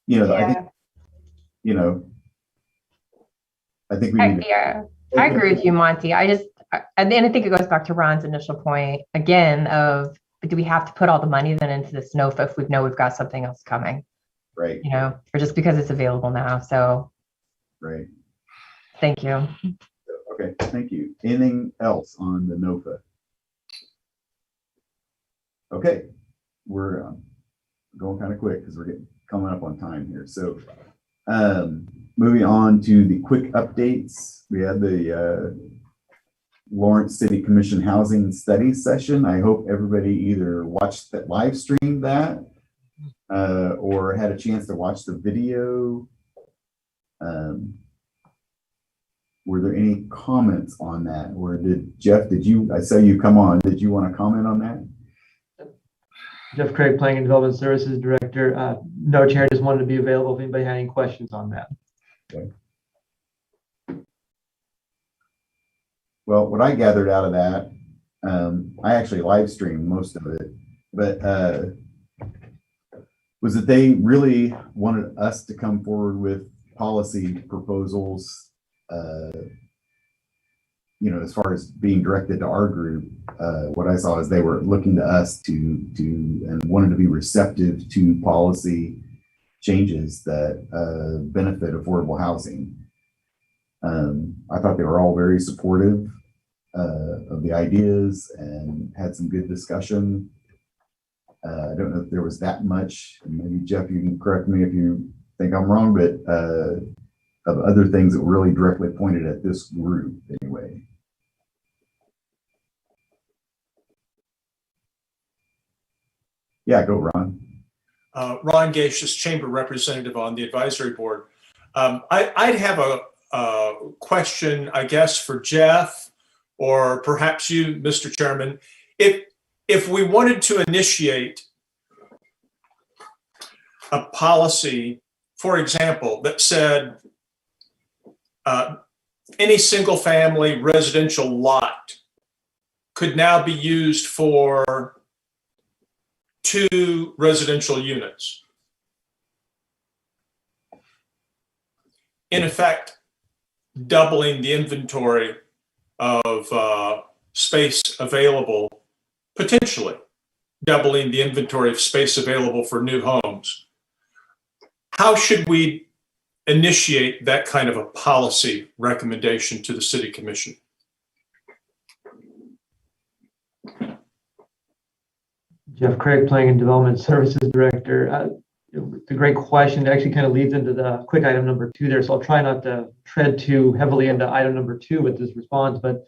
you know, I think, you know, I think we need to. Yeah, I agree with you, Monty. And I think it goes back to Ron's initial point again of, do we have to put all the money then into this NOFA if we know we've got something else coming? Right. You know, or just because it's available now. So, right. Thank you. Okay, thank you. Anything else on the NOFA? Okay, we're going kind of quick because we're coming up on time here. So moving on to the quick updates. We had the Lawrence City Commission Housing Study Session. I hope everybody either watched that, live streamed that, or had a chance to watch the video. Were there any comments on that? Or Jeff, I saw you come on, did you want to comment on that? Jeff Craig, Planning and Development Services Director. No, Chair, just wanted to be available if anybody had any questions on that. Okay. Well, what I gathered out of that, I actually live streamed most of it, but was that they really wanted us to come forward with policy proposals, you know, as far as being directed to our group. What I saw is they were looking to us to and wanted to be receptive to policy changes that benefit affordable housing. I thought they were all very supportive of the ideas and had some good discussion. I don't know if there was that much, and maybe Jeff, you can correct me if you think I'm wrong, but of other things that were really directly pointed at this group anyway. Yeah, go Ron. Ron Gacious, Chamber Representative on the Advisory Board. I'd have a question, I guess, for Jeff, or perhaps you, Mr. Chairman. If we wanted to initiate a policy, for example, that said any single family residential lot could now be used for 2 residential units. In effect, doubling the inventory of space available, potentially doubling the inventory of space available for new homes. How should we initiate that kind of a policy recommendation to the City Commission? Jeff Craig, Planning and Development Services Director. It's a great question. It actually kind of leads into the quick item number 2 there. So I'll try not to tread too heavily into item number 2 with this response, but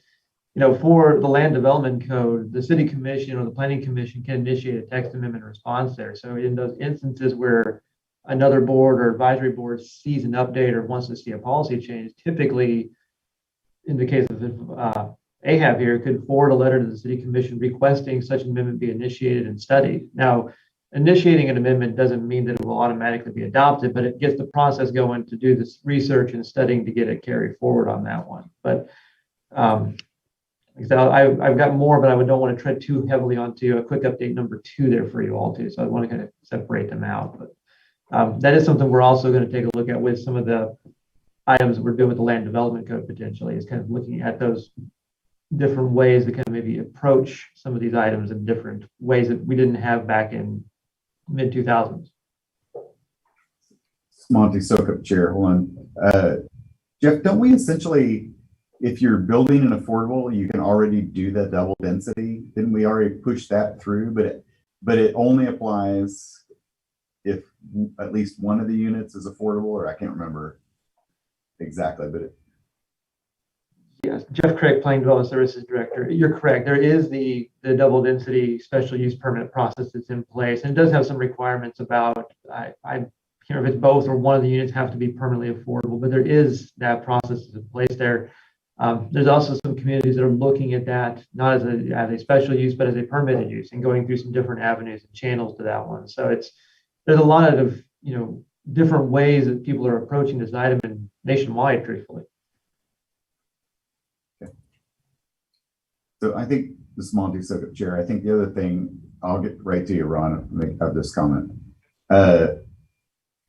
you know, for the Land Development Code, the City Commission or the Planning Commission can initiate a text amendment response there. So in those instances where another board or advisory board sees an update or wants to see a policy change, typically in the case of AHAB here, could forward a letter to the City Commission requesting such an amendment be initiated and studied. Now, initiating an amendment doesn't mean that it will automatically be adopted, but it gets the process going to do this research and studying to get it carried forward on that one. But so I've got more, but I don't want to tread too heavily onto a quick update number 2 there for you all too. So I want to kind of separate them out. But that is something we're also going to take a look at with some of the items that we're doing with the Land Development Code potentially, is kind of looking at those different ways to kind of maybe approach some of these items in different ways that we didn't have back in mid-2000s. Monty Sokup, Chair, hold on. Jeff, don't we essentially, if you're building an affordable, you can already do the double density? Didn't we already push that through? But it only applies if at least one of the units is affordable, or I can't remember exactly, but Yes, Jeff Craig, Planning Development Services Director. You're correct. There is the double density special use permit process that's in place, and it does have some requirements about, I can't remember if it's both or one of the units have to be permanently affordable, but there is that process in place there. There's also some communities that are looking at that, not as a special use, but as a permitted use, and going through some different avenues and channels to that one. So there's a lot of, you know, different ways that people are approaching this item and nationwide, truthfully. so I think this is Monty Sokup, Chair. I think the other thing, I'll get right to you, Ron, of this comment.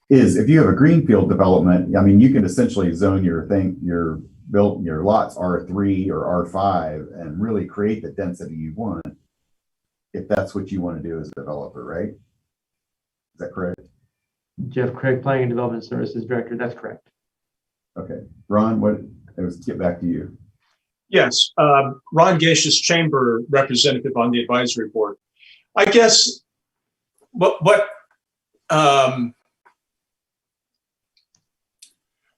is if you have a greenfield development, I mean, you can essentially zone your lots R3 or R5 and really create the density you want if that's what you want to do as a developer, right? Is that correct? Jeff Craig, Planning and Development Services Director. That's correct. Okay. Ron, let's get back to you. Yes, Ron Gacious, Chamber Representative on the Advisory Board. I guess my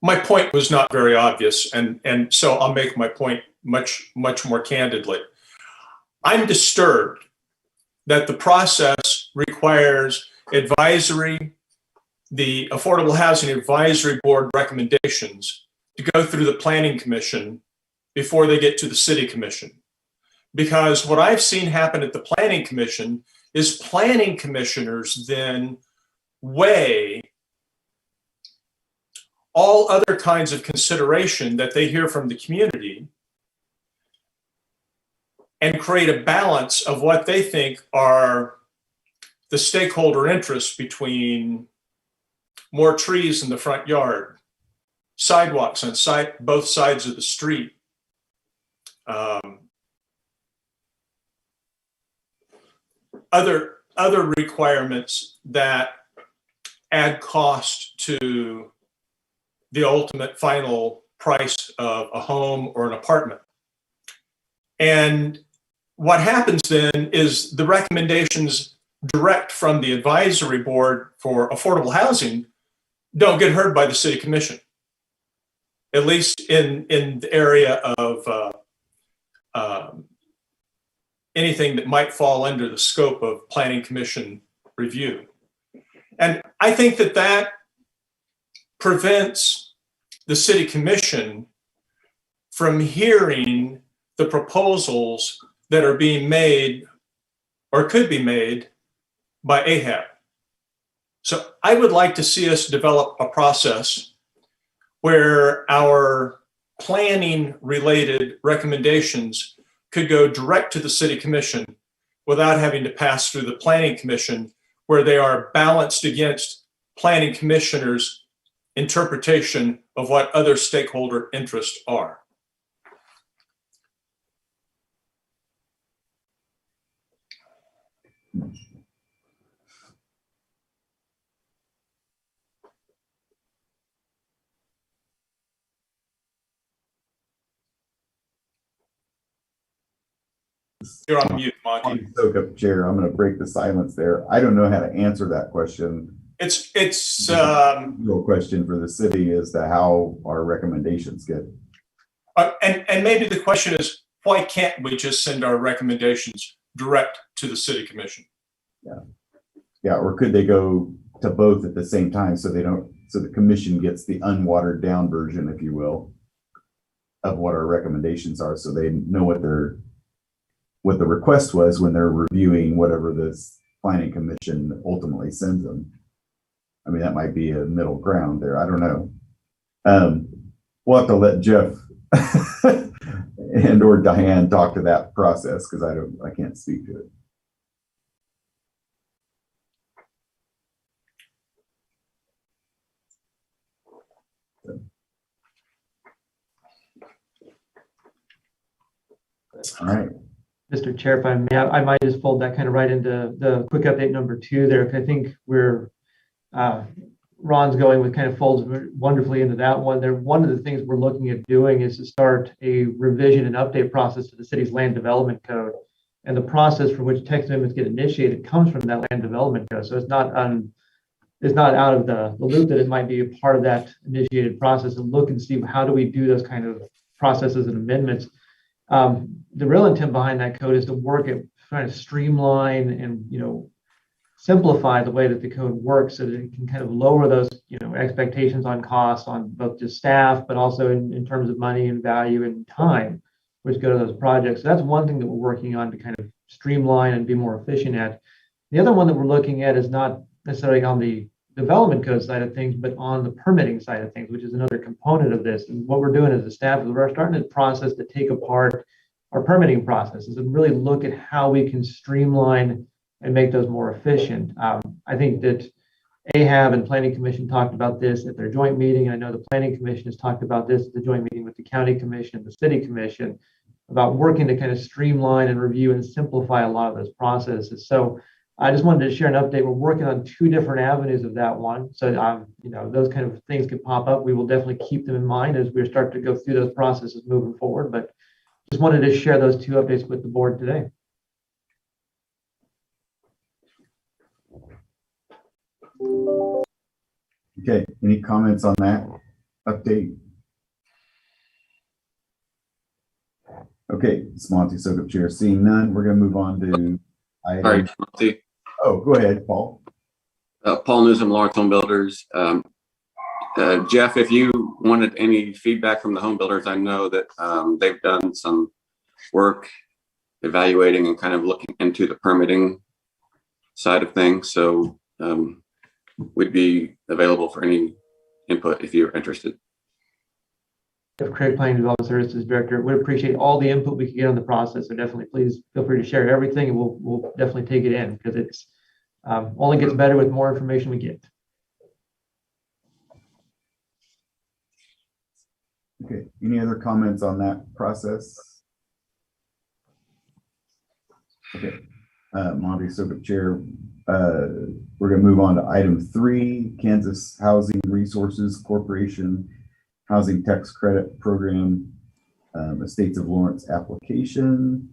point was not very obvious, and so I'll make my point much more candidly. I'm disturbed that the process requires the Affordable Housing Advisory Board recommendations to go through the Planning Commission before they get to the City Commission. Because what I've seen happen at the Planning Commission is planning commissioners then weigh all other kinds of consideration that they hear from the community and create a balance of what they think are the stakeholder interests between more trees in the front yard, sidewalks on both sides of the street, other requirements that add cost to the ultimate final price of a home or an apartment. And what happens then is the recommendations direct from the advisory board for affordable housing don't get heard by the City Commission, at least in the area of anything that might fall under the scope of Planning Commission review. And I think that prevents the City Commission from hearing the proposals that are being made or could be made by AHAB. So I would like to see us develop a process where our planning related recommendations could go direct to the City Commission without having to pass through the Planning Commission, where they are balanced against Planning Commissioners' interpretation of what other stakeholder interests are. You're on mute, Monty. Soak up chair. I'm going to break the silence there. I don't know how to answer that question. It's real question for the city as to how our recommendations get. And maybe the question is, why can't we just send our recommendations direct to the City Commission? Yeah, or could they go to both at the same time so the commission gets the unwatered down version, if you will, of what our recommendations are, so they know what the request was when they're reviewing whatever this Planning Commission ultimately sends them. I mean, that might be a middle ground there. I don't know. We'll have to let Jeff and or Diane talk to that process, because I can't speak to it. All right. Mr. Chair, if I may, I might just fold that kind of right into the quick update number 2 there, because I think Ron's going with kind of folds wonderfully into that one. One of the things we're looking at doing is to start a revision and update process to the city's land development code. And the process for which text amendments get initiated comes from that land development code. So it's not out of the loop that it might be a part of that initiated process, and look and see how do we do those kind of processes and amendments. The real intent behind that code is to work at trying to streamline and simplify the way that the code works, so that it can kind of lower those expectations on costs on both just staff, but also in terms of money and value and time which go to those projects. So that's one thing that we're working on to kind of streamline and be more efficient at. The other one that we're looking at is not necessarily on the development code side of things, but on the permitting side of things, which is another component of this. And what we're doing as a staff is we're starting a process to take apart our permitting processes and really look at how we can streamline and make those more efficient. I think that AHAB and Planning Commission talked about this at their joint meeting. I know the Planning Commission has talked about this at the joint meeting with the County Commission and the City Commission about working to kind of streamline and review and simplify a lot of those processes. So I just wanted to share an update. We're working on 2 different avenues of that one. So, you know, those kind of things could pop up. We will definitely keep them in mind as we start to go through those processes moving forward. But just wanted to share those 2 updates with the board today. Okay, any comments on that update? Okay, Monty Sokup Chair, seeing none, we're gonna move on to Sorry, Monty. Oh, go ahead, Paul. Paul Newsom, Lawrence Home Builders. Jeff, if you wanted any feedback from the home builders, I know that they've done some work evaluating and kind of looking into the permitting side of things. So we'd be available for any input if you're interested. Jeff Craig, Planning Development Services Director. Would appreciate all the input we could get on the process. So definitely, please feel free to share everything, and we'll definitely take it in because it's only gets better with more information we get. Okay, any other comments on that process? Okay, Monty Sokup Chair, we're gonna move on to item 3, Kansas Housing Resources Corporation Housing Tax Credit Program, Estates of Lawrence application.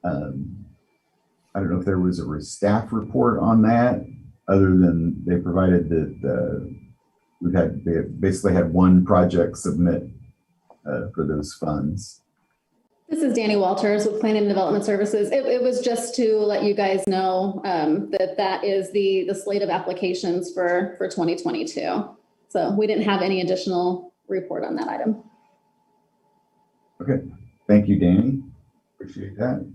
I don't know if there was a staff report on that, other than they provided that they basically had 1 project submit for those funds. This is Danny Walters with Planning and Development Services. It was just to let you guys know that is the slate of applications for 2022. So we didn't have any additional report on that item. Okay, thank you, Danny. Appreciate that.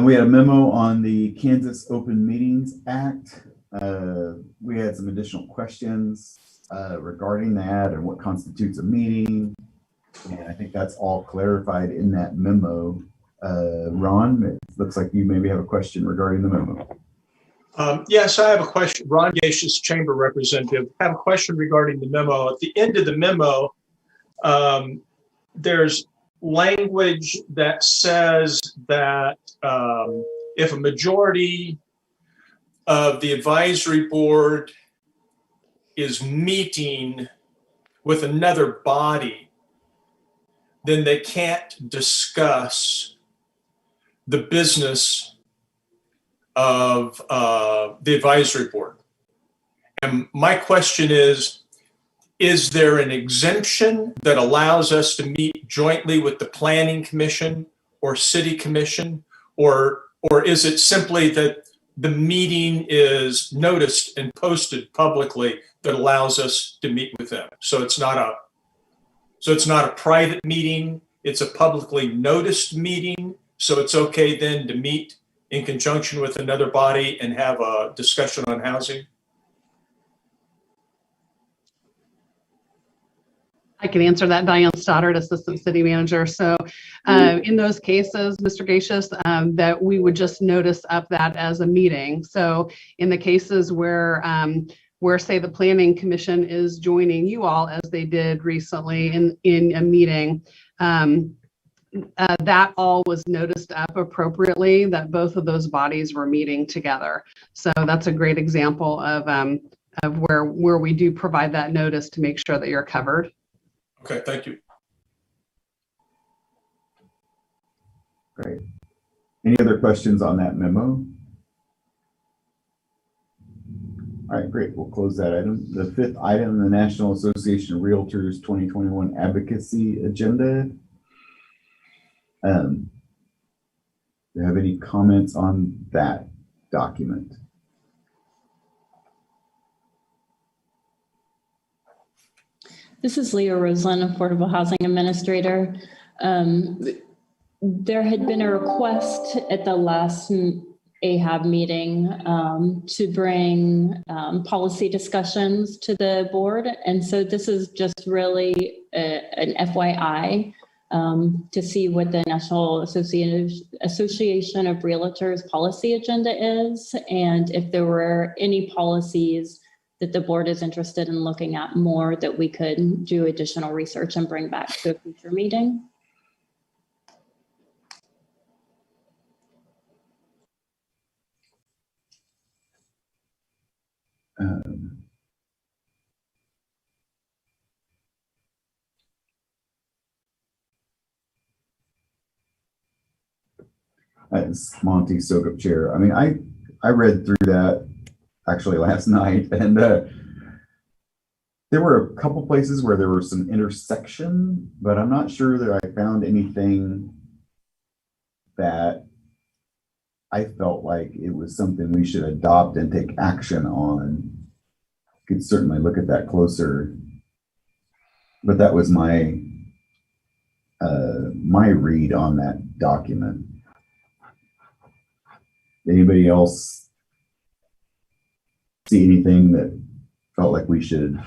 We had a memo on the Kansas Open Meetings Act. We had some additional questions regarding that and what constitutes a meeting. And I think that's all clarified in that memo. Ron, it looks like you maybe have a question regarding the memo. Yes, I have a question. Ron Gacious, Chamber Representative. I have a question regarding the memo. At the end of the memo, there's language that says that if a majority of the advisory board is meeting with another body, then they can't discuss the business of the advisory board. And my question is there an exemption that allows us to meet jointly with the Planning Commission or City Commission? Or is it simply that the meeting is noticed and posted publicly that allows us to meet with them? So it's not a private meeting, it's a publicly noticed meeting. So it's okay then to meet in conjunction with another body and have a discussion on housing? I can answer that. Diane Stoddard, Assistant City Manager. So in those cases, Mr. Gacious, that we would just notice up that as a meeting. So in the cases where say the Planning Commission is joining you all, as they did recently in a meeting, that all was noticed up appropriately, that both of those bodies were meeting together. So that's a great example of where we do provide that notice to make sure that you're covered. Okay, thank you. Great. Any other questions on that memo? All right, great. We'll close that item. The 5th item, the National Association of Realtors 2021 Advocacy Agenda. Do you have any comments on that document? This is Leah Roseland, Affordable Housing Administrator. There had been a request at the last AHAB meeting to bring policy discussions to the board. And so this is just really an FYI to see what the National Association of Realtors policy agenda is, and if there were any policies that the board is interested in looking at more that we could do additional research and bring back to a future meeting. It's Monty Sokup Chair. I mean, I read through that actually last night, and there were a couple places where there were some intersection, but I'm not sure that I found anything that I felt like it was something we should adopt and take action on. Could certainly look at that closer, but that was my my read on that document. Anybody else see anything that felt like we should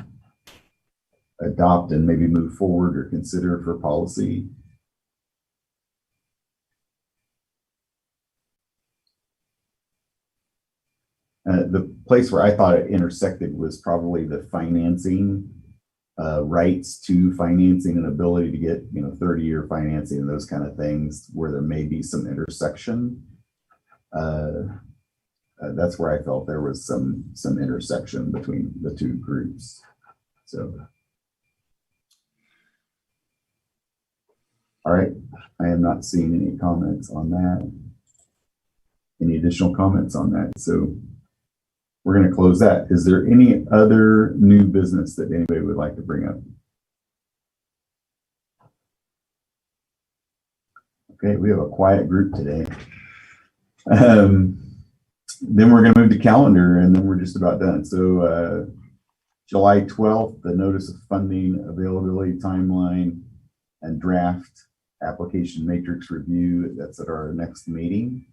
adopt and maybe move forward or consider for policy? The place where I thought it intersected was probably the financing, rights to financing and ability to get, 30-year financing and those kind of things where there may be some intersection. That's where I felt there was some intersection between the two groups. So, all right, I am not seeing any comments on that. Any additional comments on that? So we're going to close that. Is there any other new business that anybody would like to bring up? Okay, we have a quiet group today. Then we're going to move to calendar, and then we're just about done. So July 12th, the notice of funding availability timeline and draft application matrix review. That's at our next meeting.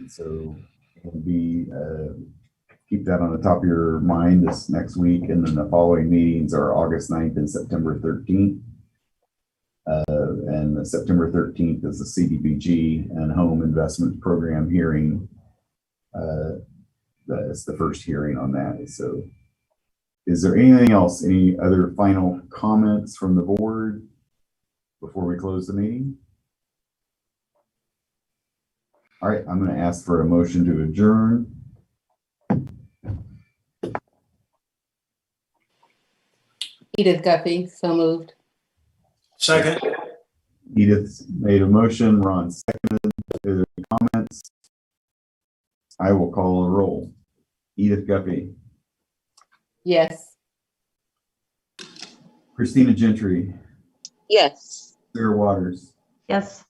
So it'll be keep that on the top of your mind this next week, and then the following meetings are August 9th and September 13th. And the September 13th is the CDBG and Home Investment Program hearing. That's the first hearing on that. So is there anything else? Any other final comments from the board before we close the meeting? All right, I'm going to ask for a motion to adjourn. Edith Guppy, so moved. Second. Edith made a motion, Ron seconded. Are there any comments? I will call a roll. Edith Guppy. Yes. Christina Gentry. Yes. Sarah Waters. Yes.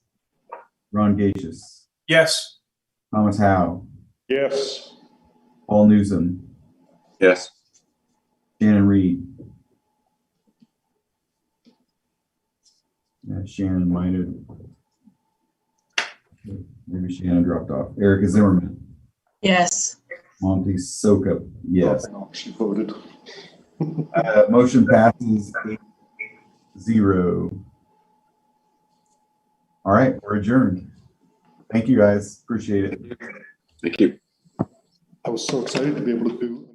Ron Gacious. Yes. Thomas Howe. Yes. Paul Newsom. Yes. Shannon Reed. Shannon might have, maybe Shannon dropped off. Erica Zimmerman. Yes. Monty Sokup, yes. She voted. Motion passes 8-0. All right, we're adjourned. Thank you guys, appreciate it. Thank you. I was so excited to be able to do